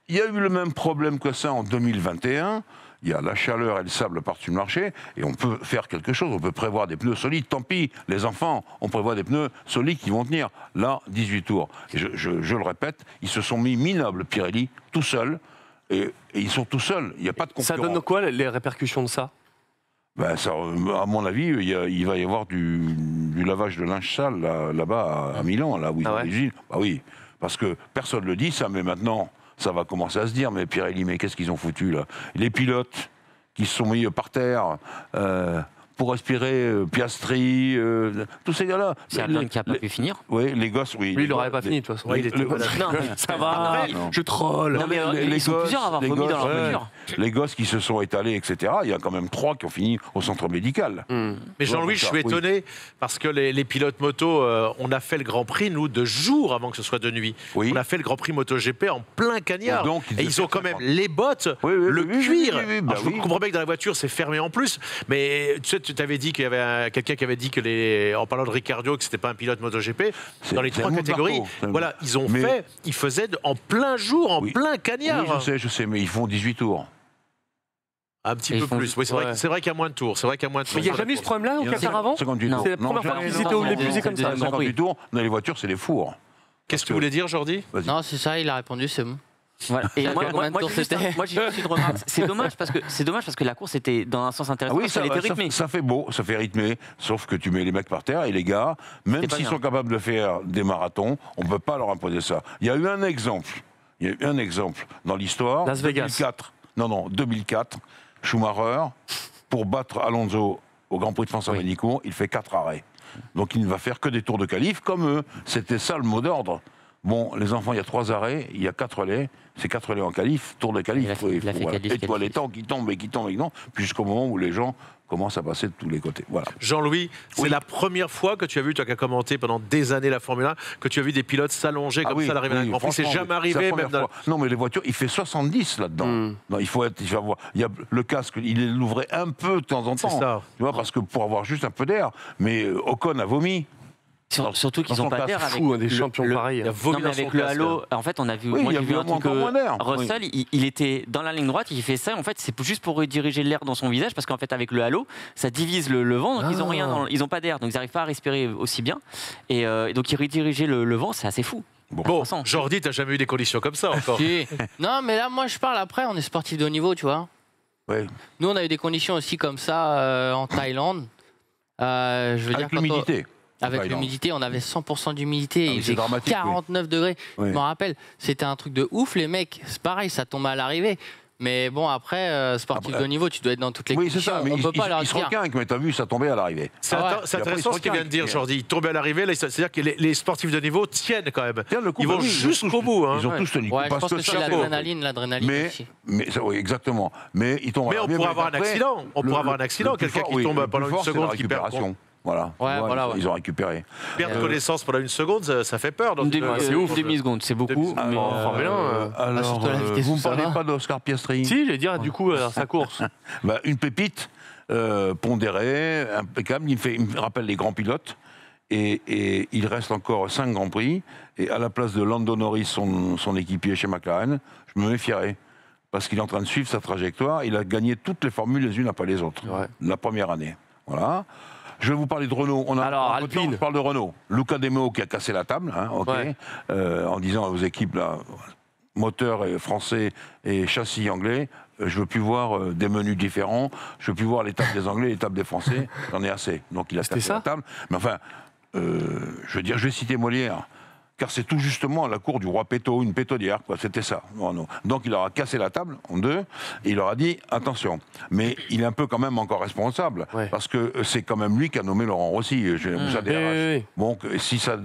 Il y a eu le même problème que ça en 2021. Il y a la chaleur et le sable par-dessus le marché, et on peut faire quelque chose, on peut prévoir des pneus solides. Tant pis, les enfants, on prévoit des pneus solides qui vont tenir. Là, 18 tours. Et je le répète, ils se sont mis minables, Pirelli, tout seuls, et ils sont tout seuls. Il n'y a pas de Ça concurrent. donne quoi les répercussions de ça? Ben ça, à mon avis, il va y avoir du du lavage de linge sale là-bas à Milan, là où ils ont l'origine. Bah oui, parce que personne ne le dit ça, mais maintenant, ça va commencer à se dire. Mais Pirelli, mais qu'est-ce qu'ils ont foutu là? Les pilotes qui se sont mis par terre pour respirer, Piastri, tous ces gars-là. C'est Albon qui n'a pas pu finir. Oui, les gosses, oui. Lui, il n'aurait pas fini, de toute façon. Ouais, il était Non, Ça va, je troll. non, mais ils sont plusieurs à avoir vomi dans leur voiture. Les gosses qui se sont étalés, etc. Il y a quand même 3 qui ont fini au centre médical. Mais Jean-Louis, je suis étonné parce que les pilotes moto, on a fait le Grand Prix, nous, de jour avant que ce soit de nuit. Oui. On a fait le Grand Prix MotoGP en plein cagnard. Et donc, ils ont quand même les bottes, le cuir. Bah Alors, je comprends bien que dans la voiture, c'est fermé en plus. Mais tu sais, tu t'avais dit qu'il y avait quelqu'un qui avait dit que en parlant de Ricciardo, que c'était pas un pilote MotoGP. Dans les 3 catégories, voilà, ils faisaient en plein jour, en plein cagnard. Oui, je sais, mais ils font 18 tours. Un petit peu plus. Oui, c'est vrai qu'il y a moins de tours. Mais il n'y a jamais eu ce problème-là au Qatar avant? 58 tours. C'est la première fois qu'ils étaient obligés comme ça. 58 tours, dans les voitures, c'est des fours. Qu'est-ce que tu voulais dire, Jordi? Non, c'est ça, il a répondu, c'est bon. Voilà. Et moi, tours j'ai juste une remarque. C'est dommage parce que la course était dans un sens intéressant. Ah oui, parce qu'elle était rythmée. ça fait beau, ça fait rythmé, sauf que tu mets les mecs par terre et les gars, même pas s'ils bien. sont capables de faire des marathons, on ne peut pas leur imposer ça. Il y a eu un exemple dans l'histoire. Las Vegas. 2004, Schumacher, pour battre Alonso au Grand Prix de France à Monaco, il fait 4 arrêts. Donc il ne va faire que des tours de qualif comme eux. C'était ça le mot d'ordre. Bon, les enfants, il y a 3 arrêts, il y a 4 relais. C'est 4 relais en qualif, tour de qualif. Il a fait qualif, Et tu vois les temps qui tombent, jusqu'au moment où les gens commencent à passer de tous les côtés. Voilà. Jean-Louis, c'est la première fois que tu as vu, toi qui as commenté pendant des années la Formule 1, que tu as vu des pilotes s'allonger comme ça à l'arrivée d'un Grand Prix. C'est jamais arrivé, même dans... Non, mais les voitures, il fait 70 là-dedans. Non, il faut avoir. Il y a le casque, il l'ouvrait un peu de temps en temps. C'est ça. Tu vois, parce que pour avoir juste un peu d'air. Mais Ocon a vomi. Surtout qu'ils n'ont pas d'air avec fou, des champions pareils. Non, mais avec le halo, en fait, on a vu. Oui, moi, il y a j'ai vu un encore truc. moins d'air. Russell, il était dans la ligne droite, il fait ça. En fait, c'est juste pour rediriger l'air dans son visage, parce qu'en fait, avec le halo, ça divise le vent, donc ils ont rien, ils ont pas d'air, donc ils n'arrivent pas à respirer aussi bien. Et donc, ils redirigeaient le vent, c'est assez fou. Bon, Jordi, t'as jamais eu des conditions comme ça encore? Non, mais là, moi, je parle après, on est sportif de haut niveau, tu vois. Ouais. Nous, on a eu des conditions aussi comme ça en Thaïlande. Je veux dire, Avec l'humidité. Avec l'humidité, on avait 100% d'humidité, il faisait 49 degrés. Oui. Je me rappelle, c'était un truc de ouf, les mecs. C'est pareil, ça tombait à l'arrivée. Mais bon, après, sportif de haut niveau, tu dois être dans toutes les conditions. Oui, c'est ça, mais on peut pas leur il se dire. requinque, mais t'as vu, ça tombait à l'arrivée. C'est intéressant ce qu'il vient de dire, Jordi. Il tombait à l'arrivée, c'est-à-dire que les sportifs de niveau tiennent quand même. Ils vont jusqu'au bout. Ils ont tous tenu. Ouais, je pense que c'est l'adrénaline aussi. Mais ça, oui, exactement. Mais ils tombent. Mais on pourrait avoir un accident. On pourrait avoir un accident, quelqu'un qui tombe pendant une seconde, qui perd. Voilà. Ils ont récupéré. Perdre connaissance pendant une seconde, ça fait peur. C'est ouf. Demi-seconde, c'est beaucoup. Alors, vous ne parlez pas d'Oscar Piastri? Si, je vais dire, du coup, sa course. Une pépite, pondérée, impeccable. Il me rappelle les grands pilotes. Et il reste encore 5 Grands Prix. Et à la place de Lando Norris, son équipier chez McLaren, je me méfierais. Parce qu'il est en train de suivre sa trajectoire. Il a gagné toutes les formules les unes après les autres. La première année. Voilà. Je vais vous parler de Renault. Alors, Alpine. Je parle de Renault. Luca De Meo qui a cassé la table, en disant aux équipes, là, moteur français et châssis anglais, je veux plus voir des menus différents, je veux plus voir les tables des Anglais, les tables des Français, j'en ai assez. Donc il a cassé la table. Mais enfin, je veux dire, je vais citer Molière. Car c'est tout justement la cour du roi Péto, une pétodière, quoi. C'était ça. Donc il leur a cassé la table en deux, et il leur a dit attention. Mais il est un peu quand même encore responsable, parce que c'est quand même lui qui a nommé Laurent Rossi. Donc si ça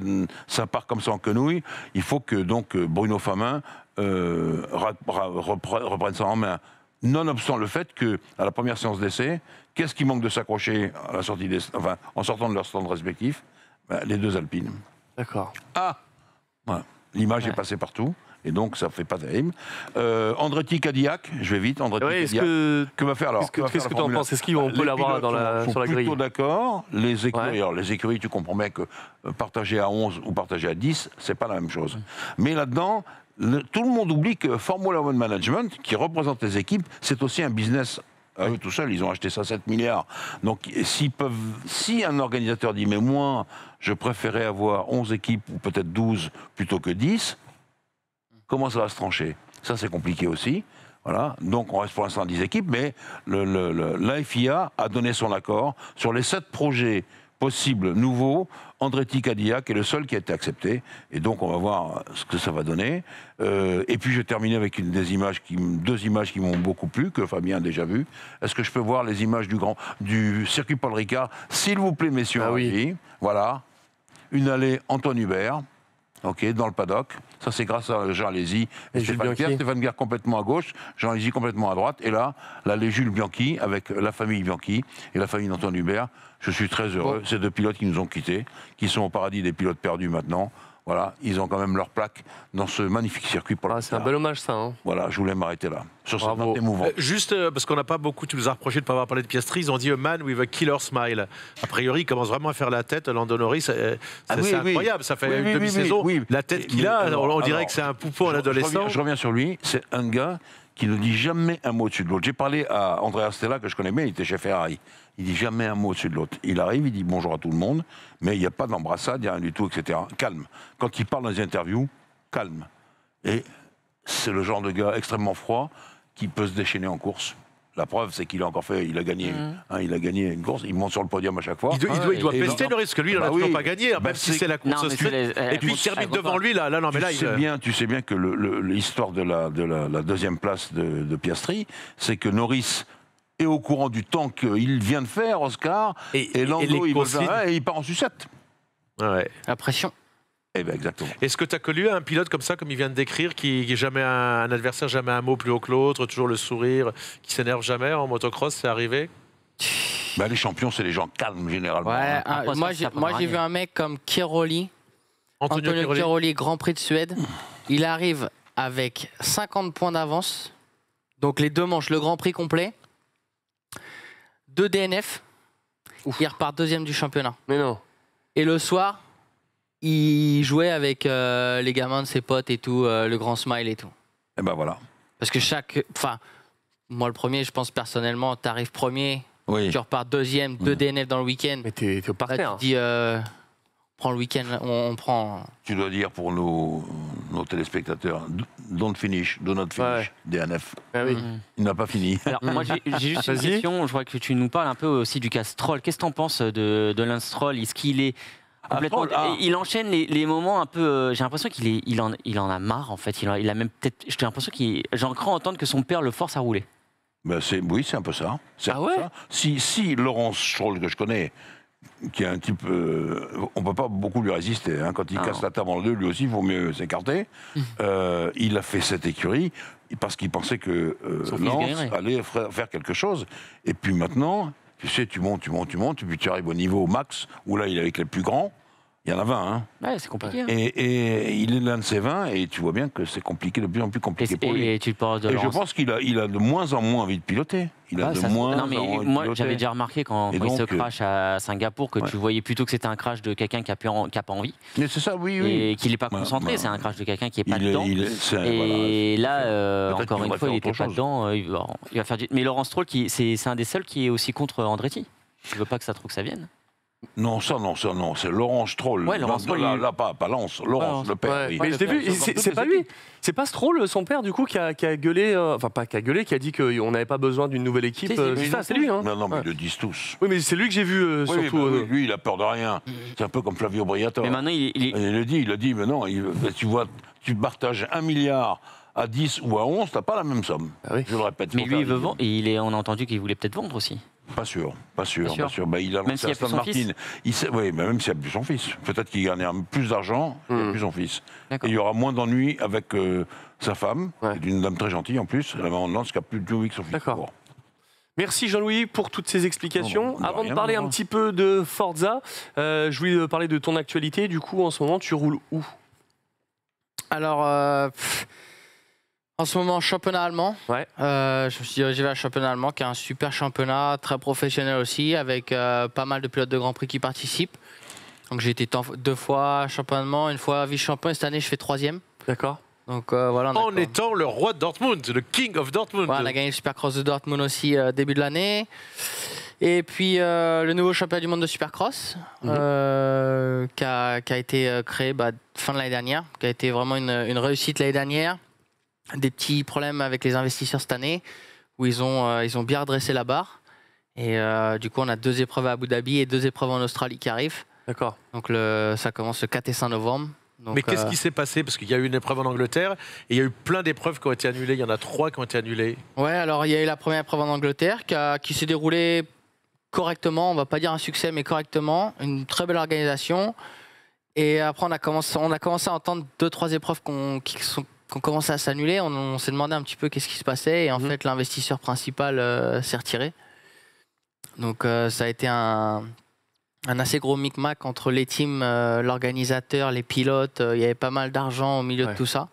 part comme ça en quenouille, il faut que donc Bruno Famin reprenne ça en main. Nonobstant le fait que à la première séance d'essai, qu'est-ce qui manque de s'accrocher à la sortie en sortant de leurs stands respectifs? Les 2 Alpines. D'accord. Voilà. L'image est passée partout, et donc ça fait pas terrible. Andretti Cadillac, je vais vite. Andretti Cadillac. Que va faire alors? Qu'est-ce que tu en penses? Est-ce qu'on peut l'avoir sur la grille? Plutôt d'accord. Les écuries, alors les écuries, tu comprends bien que partager à 11 ou partager à 10, c'est pas la même chose. Mais là-dedans, tout le monde oublie que Formula One Management, qui représente les équipes, c'est aussi un business. À eux tout seuls, ils ont acheté ça 7 milliards. Donc, si un organisateur dit, mais moi, je préférais avoir 11 équipes ou peut-être 12 plutôt que 10, comment ça va se trancher? Ça, c'est compliqué aussi. Voilà. Donc, on reste pour l'instant à 10 équipes, mais la FIA a donné son accord sur les 7 projets possible nouveau, Andretti Cadillac est le seul qui a été accepté. Et donc, on va voir ce que ça va donner. Et puis, je termine avec deux images qui m'ont beaucoup plu, que Fabien a déjà vues. Est-ce que je peux voir les images du circuit Paul Ricard, s'il vous plaît, messieurs? Ah oui. Voilà. Une allée Antoine Hubert. Ok, dans le paddock. Ça, c'est grâce à Jean Alési et Stéphane Guerre. Stéphane Guerre complètement à gauche, Jean Alési complètement à droite. Et là, l'allée Jules Bianchi avec la famille Bianchi et la famille d'Antoine Hubert. Je suis très heureux. Ces deux pilotes qui nous ont quittés, qui sont au paradis des pilotes perdus maintenant. Voilà, ils ont quand même leur plaque dans ce magnifique circuit pour C'est un bel hommage, ça. Hein. Voilà, je voulais m'arrêter là, sur cette note émouvante. Juste parce qu'on n'a pas beaucoup, tu nous as reproché de ne pas avoir parlé de Piastri, ils ont dit a man with a killer smile. A priori, il commence vraiment à faire la tête, Lando Norris, c'est incroyable, ça fait une demi-saison. La tête qu'il a, on dirait que c'est un poupon, un adolescent. Je reviens sur lui, c'est un gars qui ne dit jamais un mot au-dessus de l'autre. J'ai parlé à Andrea Stella, que je connais bien, il était chez Ferrari. Il dit jamais un mot au-dessus de l'autre. Il arrive, il dit bonjour à tout le monde, mais il n'y a pas d'embrassade, il n'y a rien du tout, etc. Calme. Quand il parle dans les interviews, calme. Et c'est le genre de gars extrêmement froid qui peut se déchaîner en course. La preuve, c'est qu'il a encore fait, il a gagné une course, il monte sur le podium à chaque fois. Il doit pester Norris, parce que lui, il n'en a toujours pas gagné, même si c'est la course suite. Et puis il termine devant lui, là, non, mais là, tu sais bien que l'histoire de la deuxième place de Piastri, c'est que Norris est au courant du temps qu'il vient de faire, Oscar, et Lando, il part en sucette. Ouais. La pression. Eh bien, exactement. Est-ce que tu as connu un pilote comme ça, comme il vient de décrire, qui n'est jamais un adversaire, jamais un mot plus haut que l'autre, toujours le sourire, qui s'énerve jamais en motocross, c'est arrivé? Les champions, c'est les gens calmes, généralement. Ouais, moi, j'ai vu un mec comme Kiroli, Antonio Kiroli, Grand Prix de Suède. Il arrive avec 50 points d'avance, donc les deux manches, le Grand Prix complet, 2 DNF, il repart deuxième du championnat. Mais non. Et le soir, il jouait avec les gamins de ses potes et tout, le grand smile et tout. Et ben voilà. Parce que moi le premier, je pense personnellement, t'arrives premier, tu repars deuxième, 2 DNF dans le week-end. Mais t'es au parterre. Tu dis, prends le week-end, on prend. Tu dois dire pour nos téléspectateurs, don't finish, do not finish, DNF. Ah oui. Il n'a pas fini. Alors moi j'ai juste une question, je vois que tu nous parles un peu aussi du cas Stroll. Qu'est-ce que t'en penses de Lance Stroll? Est-ce qu'il est complètement... Il enchaîne les moments un peu... j'ai l'impression qu'il en a marre en fait. Il a même peut-être... J'ai l'impression j'en crains entendre que son père le force à rouler. Ben oui, c'est un peu ça. Ah ouais ça. Si Laurence Stroll, que je connais, qui est un type... on ne peut pas beaucoup lui résister. Hein. Quand il casse la table en deux, lui aussi, il vaut mieux s'écarter. Il a fait cette écurie parce qu'il pensait que Lance allait faire quelque chose. Et puis maintenant, tu sais, tu montes, et puis tu arrives au niveau max, où là, il est avec les plus grands. Il y en a 20, hein. Ouais, c'est compliqué. Hein. Et il est l'un de ces 20, et tu vois bien que c'est compliqué, de plus en plus compliqué pour lui. Et tu parles de je pense qu'il a de moins en moins envie de piloter. Moi, j'avais déjà remarqué quand il se crash à Singapour que tu voyais plutôt que c'était un crash de quelqu'un qui a pas envie. Mais c'est ça, oui. Et qu'il n'est pas concentré, c'est un crash de quelqu'un qui n'est pas dedans. Et là, encore une fois, il n'était pas dedans. Il va faire Mais Laurent Stroll, c'est un des seuls qui est aussi contre Andretti. Tu veux pas que ça vienne? Non, c'est Laurent Stroll. Ouais, Laurent Stroll. Là, pas Lance, Laurence, le père. Ouais. Oui. Mais je l'ai vu, c'est pas lui. C'est pas Stroll, son père, du coup, qui a gueulé. Enfin, pas qui a gueulé, qui a dit qu'on n'avait pas besoin d'une nouvelle équipe. C'est lui, hein. Non, mais ils le disent tous. Oui, mais c'est lui que j'ai vu, surtout. Lui, il a peur de rien. C'est un peu comme Flavio Briatore. Mais maintenant, il a dit, mais non, tu vois, tu partages 1 milliard à 10 ou à 11, t'as pas la même somme. Ah oui. Je le répète. Mais lui, il veut vendre. Et on a entendu qu'il voulait peut-être vendre aussi. Pas sûr. Bah, il a même s'il y a plus son fils. Oui, mais même s'il n'y a plus son fils. Peut-être qu'il gagnera plus d'argent, il n'y a plus son fils. Et il y aura moins d'ennuis avec sa femme, qui est une dame très gentille en plus, la maman de Lance, qui a plus de vie que son fils. D'accord. Merci Jean-Louis pour toutes ces explications. Avant de parler un petit peu de Forza, je voulais parler de ton actualité. Du coup, en ce moment, tu roules où? Alors, en ce moment, championnat allemand. Ouais. Je me suis dirigé vers le championnat allemand, qui est un super championnat, très professionnel aussi, avec pas mal de pilotes de Grand Prix qui participent. Donc j'ai été 2 fois champion allemand, 1 fois vice-champion, et cette année je fais 3e. D'accord. Donc voilà. En étant le roi de Dortmund, le king of Dortmund. Ouais, on a gagné le Supercross de Dortmund aussi début de l'année. Et puis le nouveau championnat du monde de Supercross, qui a été créé fin de l'année dernière, qui a été vraiment une réussite l'année dernière. Des petits problèmes avec les investisseurs cette année, où ils ont bien redressé la barre. Et du coup, on a 2 épreuves à Abu Dhabi et 2 épreuves en Australie qui arrivent. D'accord. Donc ça commence le 4 et 5 novembre. Donc, Mais qu'est-ce qui s'est passé? Parce qu'il y a eu une épreuve en Angleterre et il y a eu plein d'épreuves qui ont été annulées. Il y en a 3 qui ont été annulées. Ouais, alors il y a eu la première épreuve en Angleterre qui s'est déroulée correctement. On va pas dire un succès, mais correctement. Une très belle organisation. Et après, on a commencé à entendre 2-3 épreuves qui ont commencé à s'annuler. On s'est demandé un petit peu qu'est-ce qui se passait. Et en fait, l'investisseur principal s'est retiré. Donc ça a été un assez gros micmac entre les teams, l'organisateur, les pilotes. Il y avait pas mal d'argent au milieu de tout ça.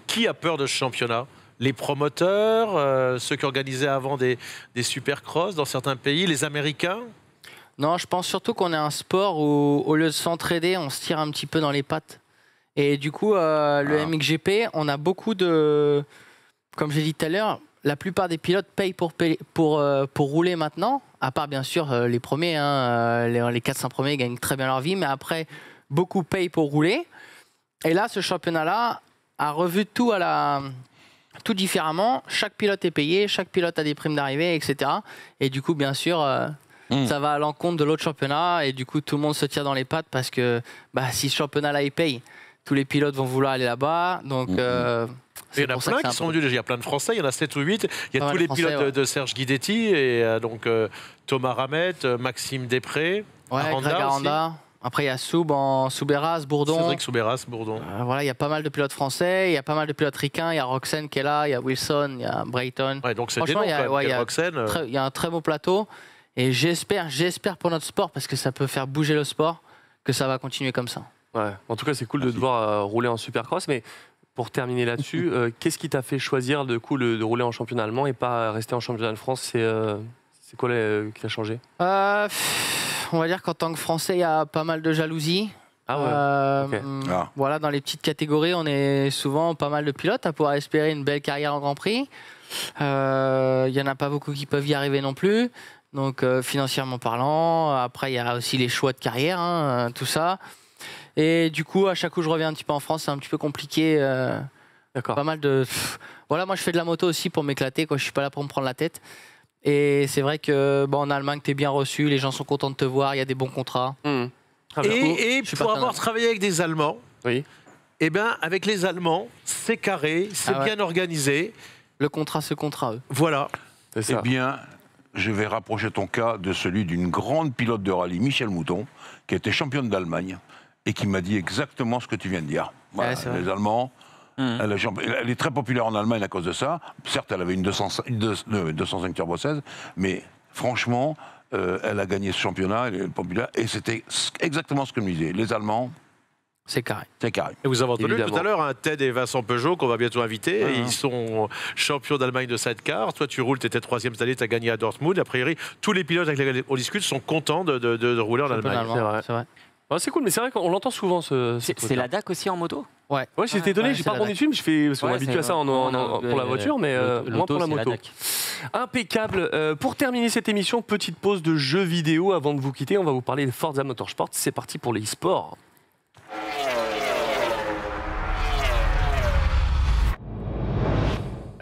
Qui a peur de ce championnat? Les promoteurs, ceux qui organisaient avant des supercross dans certains pays, les Américains? Non, je pense surtout qu'on est un sport où, au lieu de s'entraider, on se tire un petit peu dans les pattes. Et du coup, le MXGP, on a beaucoup de... Comme j'ai dit tout à l'heure, la plupart des pilotes payent pour rouler maintenant, à part bien sûr les premiers. Les 4-5 premiers gagnent très bien leur vie, mais après, beaucoup payent pour rouler. Et là, ce championnat-là a revu tout tout différemment. Chaque pilote est payé, chaque pilote a des primes d'arrivée, etc. Et du coup, bien sûr, ça va à l'encontre de l'autre championnat. Et du coup, tout le monde se tire dans les pattes parce que si ce championnat-là, il paye, tous les pilotes vont vouloir aller là-bas. Donc... il y en a plein qui sont venus, il y a plein de Français, il y en a 7 ou 8. Il y a tous les pilotes de Serge Guidetti, et donc Thomas Ramette, Maxime Després, Greg Aranda. Après, il y a Souberas, Bourdon. Cédric Souberas, Bourdon. Voilà, il y a pas mal de pilotes français, il y a pas mal de pilotes ricains. Il y a Roxen qui est là, il y a Wilson, il y a Brayton. Ouais, donc c'est des noms, il y a un très beau plateau. Et j'espère pour notre sport, parce que ça peut faire bouger le sport, que ça va continuer comme ça. Ouais. En tout cas, c'est cool de devoir rouler en supercross, mais pour terminer là-dessus, qu'est-ce qui t'a fait choisir de rouler en championnat allemand et pas rester en championnat de France? C'est quoi qui t'a changé? On va dire qu'en tant que Français, il y a pas mal de jalousie. Voilà, dans les petites catégories, on est souvent pas mal de pilotes à pouvoir espérer une belle carrière en Grand Prix. Il y en a pas beaucoup qui peuvent y arriver non plus. Donc financièrement parlant, après il y a aussi les choix de carrière, tout ça. Et du coup, à chaque coup je reviens un petit peu en France, c'est un petit peu compliqué. D'accord. Pas mal de... Voilà, moi je fais de la moto aussi pour m'éclater, je suis pas là pour me prendre la tête. Et c'est vrai que en Allemagne, tu es bien reçu, les gens sont contents de te voir, il y a des bons contrats. Et pour avoir travaillé avec des Allemands, eh ben, avec les Allemands, c'est carré, c'est bien organisé. Le contrat, c'est contrat, eux. Voilà. Eh bien, je vais rapprocher ton cas de celui d'une grande pilote de rallye, Michèle Mouton, qui était championne d'Allemagne et qui m'a dit exactement ce que tu viens de dire. Voilà, les Allemands, elle est très populaire en Allemagne à cause de ça. Certes, elle avait une 205 Turbo 16, mais franchement, elle a gagné ce championnat, elle est populaire, et c'était exactement ce que me disait. Les Allemands... C'est carré. C'est carré. Et vous avez entendu tout à l'heure Ted et Vincent Peugeot qu'on va bientôt inviter. Et ils sont champions d'Allemagne de sidecar. Toi, tu roules, tu étais 3e cette année, tu as gagné à Dortmund. A priori, tous les pilotes avec lesquels on discute sont contents de rouler en Allemagne. C'est vrai. C'est cool, mais c'est vrai qu'on l'entend souvent. C'est la DAC aussi en moto? Ouais, j'étais étonné, j'ai pas rendu film, parce qu'on est habitué à ça pour la voiture, mais moins pour la moto. Impeccable. Pour terminer cette émission, petite pause de jeux vidéo avant de vous quitter. On va vous parler de Forza Motorsport. C'est parti pour les e-sports.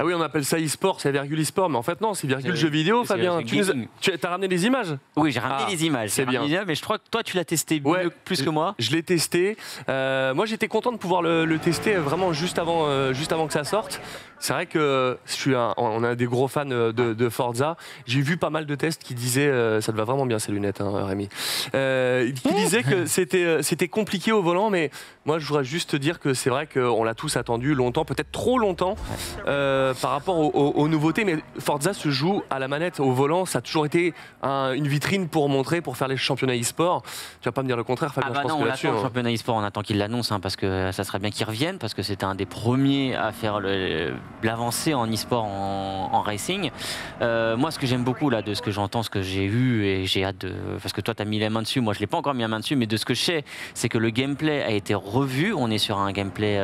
Ah oui, on appelle ça e-sport, c'est virgule e-sport, mais en fait non, c'est virgule jeu vidéo, Fabien. Tu as ramené des images? Oui, j'ai ramené les images. C'est bien. Mais je crois que toi, tu l'as testé plus que moi. Je l'ai testé. Moi, j'étais content de pouvoir le tester vraiment juste avant que ça sorte. C'est vrai que on a des gros fans de Forza. J'ai vu pas mal de tests qui disaient, ça te va vraiment bien ces lunettes, Rémi, qui disaient que c'était compliqué au volant, mais moi, je voudrais juste te dire que c'est vrai qu'on l'a tous attendu longtemps, peut-être trop longtemps. Par rapport aux nouveautés, mais Forza se joue à la manette, au volant. Ça a toujours été une vitrine pour faire les championnats e-sport. Tu vas pas me dire le contraire, Fabien? Je pense que on attend le championnat e-sport, on attend qu'il l'annonce, parce que ça serait bien qu'il revienne, parce que c'était un des premiers à faire l'avancée en e-sport en racing. Moi, ce que j'aime beaucoup là, de ce que j'entends, ce que j'ai vu, et j'ai hâte parce que toi, tu as mis la main dessus, moi, je l'ai pas encore mis la main dessus, mais de ce que je sais, c'est que le gameplay a été revu. On est sur un gameplay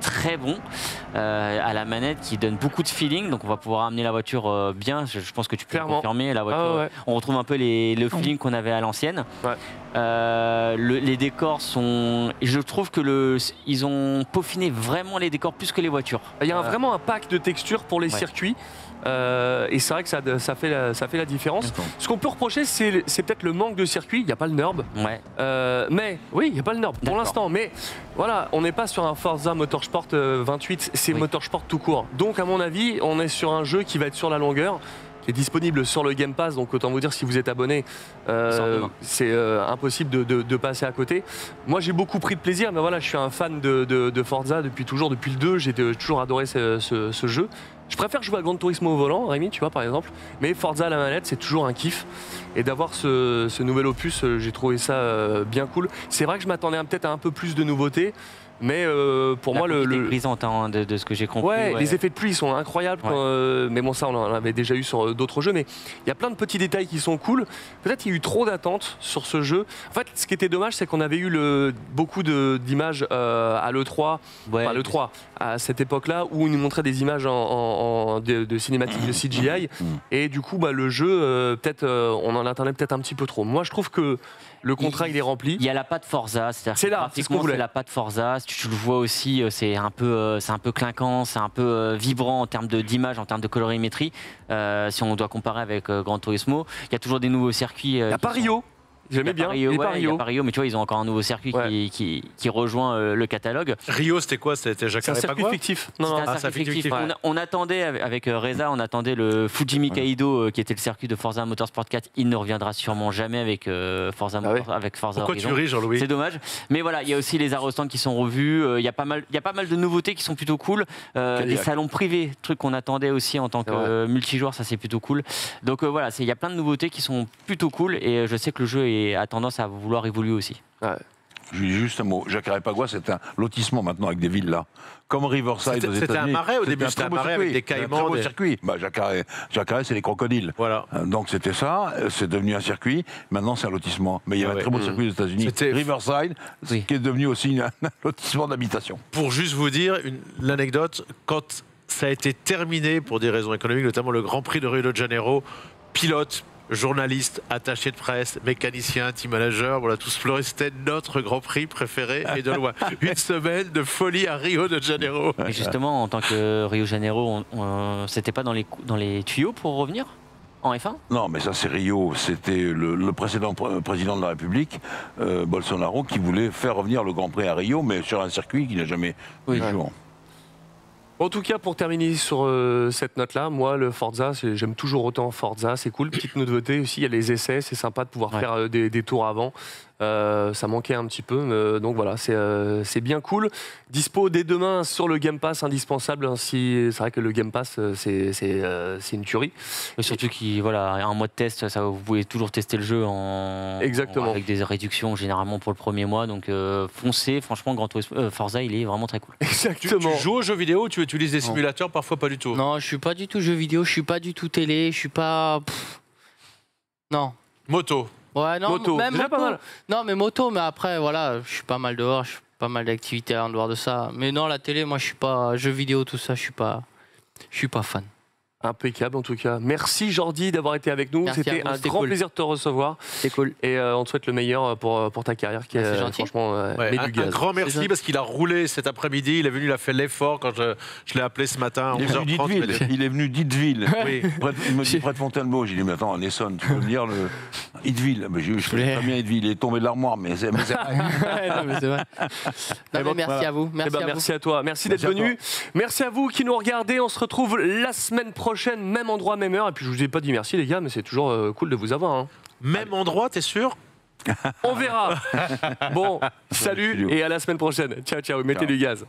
très bon à la manette qui donne beaucoup de feeling, donc on va pouvoir amener la voiture bien. Je pense que tu peux confirmer la voiture. On retrouve un peu le feeling qu'on avait à l'ancienne. Les décors sont, je trouve que ils ont peaufiné vraiment les décors plus que les voitures. Il y a vraiment un pack de textures pour les circuits. Et c'est vrai que ça fait la différence. Ce qu'on peut reprocher, c'est peut-être le manque de circuit. Il n'y a pas le NURB. Ouais. Mais oui, il n'y a pas le NURB pour D'accord. l'instant. Mais voilà, on n'est pas sur un Forza Motorsport 28, c'est Motorsport tout court. Donc à mon avis, on est sur un jeu qui va être sur la longueur, qui est disponible sur le Game Pass. Donc autant vous dire, si vous êtes abonné, c'est impossible de passer à côté. Moi, j'ai beaucoup pris de plaisir, mais voilà, je suis un fan de Forza depuis toujours, depuis le 2. J'ai toujours adoré ce jeu. Je préfère jouer à Gran Turismo au volant, Rémi, tu vois, par exemple. Mais Forza à la manette, c'est toujours un kiff. Et d'avoir ce nouvel opus, j'ai trouvé ça bien cool. C'est vrai que je m'attendais peut-être à un peu plus de nouveautés. Mais pour moi, est grisante de ce que j'ai compris. Ouais, les effets de pluie sont incroyables. Mais bon, ça, on en avait déjà eu sur d'autres jeux. Mais il y a plein de petits détails qui sont cool. Peut-être qu'il y a eu trop d'attentes sur ce jeu. En fait, ce qui était dommage, c'est qu'on avait eu beaucoup d'images à l'E3, enfin, l'E3, à cette époque-là, où ils nous montraient des images de cinématiques de CGI. Et du coup, le jeu, peut-être, on en attendait peut-être un petit peu trop. Moi, je trouve que le contrat, il est rempli. Il y a la patte Forza, c'est là, c'est la patte Forza. Tu le vois aussi, c'est un peu clinquant, c'est un peu vibrant en termes d'image, en termes de colorimétrie. Si on doit comparer avec Gran Turismo, il y a toujours des nouveaux circuits. Il n'y a pas Rio. J'aimais bien. Il y a pas Rio, mais tu vois, ils ont encore un nouveau circuit qui rejoint le catalogue. Rio, c'était quoi? C'était Jacare C'est un circuit fictif. Non, un circuit fictif. On attendait, avec Reza, on attendait le Fujimi Kaido, qui était le circuit de Forza Motorsport 4. Il ne reviendra sûrement jamais avec Forza Horizon. Pourquoi tu ris, Jean-Louis? C'est dommage. Mais voilà, il y a aussi les aérostands qui sont revus. Il y a pas mal de nouveautés qui sont plutôt cool. Des salons privés, truc qu'on attendait aussi en tant que multijoueur, ça c'est plutôt cool. Donc voilà, il y a plein de nouveautés qui sont plutôt cool. Et je sais que le jeu a tendance à vouloir évoluer aussi. Ouais. Je dis juste un mot. Jacare-Pagois, c'est un lotissement maintenant avec des villas. Comme Riverside aux États-Unis. C'était un marais au début, c'était un marais avec des caïmans. Un très beau circuit. Jacare, c'est les crocodiles. Voilà. Donc c'était ça, c'est devenu un circuit. Maintenant, c'est un lotissement. Mais il y avait un très beau circuit aux États-Unis. Riverside, qui est devenu aussi un lotissement d'habitation. Pour juste vous dire l'anecdote, quand ça a été terminé pour des raisons économiques, notamment le Grand Prix de Rio de Janeiro, pilote, journaliste, attaché de presse, mécanicien, team manager, voilà, tous pleuré, c'était notre Grand Prix préféré et de loin. Une semaine de folie à Rio de Janeiro. Et justement, en tant que Rio de Janeiro, c'était pas dans les tuyaux pour revenir en F1 ? Non, mais ça c'est Rio. C'était le précédent président de la République, Bolsonaro, qui voulait faire revenir le Grand Prix à Rio, mais sur un circuit qui n'a jamais vu le jour. En tout cas, pour terminer sur cette note-là, moi, le Forza, j'aime toujours autant Forza, c'est cool. Petite nouveauté aussi, il y a les essais, c'est sympa de pouvoir faire des tours avant. Ça manquait un petit peu, donc voilà, c'est bien cool. Dispo dès demain sur le Game Pass, indispensable. C'est vrai que le Game Pass, c'est une tuerie. Et surtout un mois de test, ça, vous pouvez toujours tester le jeu avec des réductions généralement pour le premier mois. Donc foncez, franchement, Forza, il est vraiment très cool. Exactement. Tu joues aux jeux vidéo ou tu utilises des simulateurs? Parfois pas du tout. Non, je suis pas du tout jeu vidéo, je suis pas du tout télé, je suis pas... Non. Moto. Ouais, non, moto. Même Déjà moto. pas mal. Non, mais moto, mais après, voilà, je suis pas mal dehors, je fais pas mal d'activités en dehors de ça. Mais non, la télé, moi, je suis pas... Jeux vidéo, tout ça, je suis pas fan. Impeccable en tout cas. Merci Jordi d'avoir été avec nous. C'était un grand plaisir de te recevoir. C'est cool. Et on te souhaite le meilleur pour ta carrière qui est gentil. franchement met du gaz. Un grand merci parce qu'il a roulé cet après-midi. Il est venu, il a fait l'effort quand je l'ai appelé ce matin à 11h30. Il est venu d'Itteville. Oui. Il me dit près de Fontainebleau. J'ai dit, mais attends, en Essonne, tu peux me dire le Itteville. Je connais très bien Itteville. Il est tombé de l'armoire, mais c'est vrai. Non, mais c'est vrai. Non, mais merci à vous. Merci à toi. Merci d'être venu. Merci à vous qui nous regardez. On se retrouve la semaine prochaine, même endroit, même heure. Et puis je vous ai pas dit merci les gars, mais c'est toujours cool de vous avoir. Hein. Même endroit, t'es sûr? On verra. Bon, salut et à la semaine prochaine. Ciao, ciao. Mettez du gaz.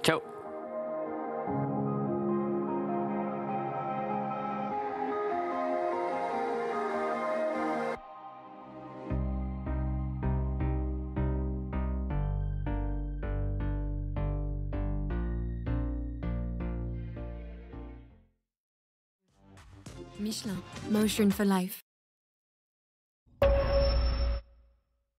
Ciao. Michelin, Motion for Life.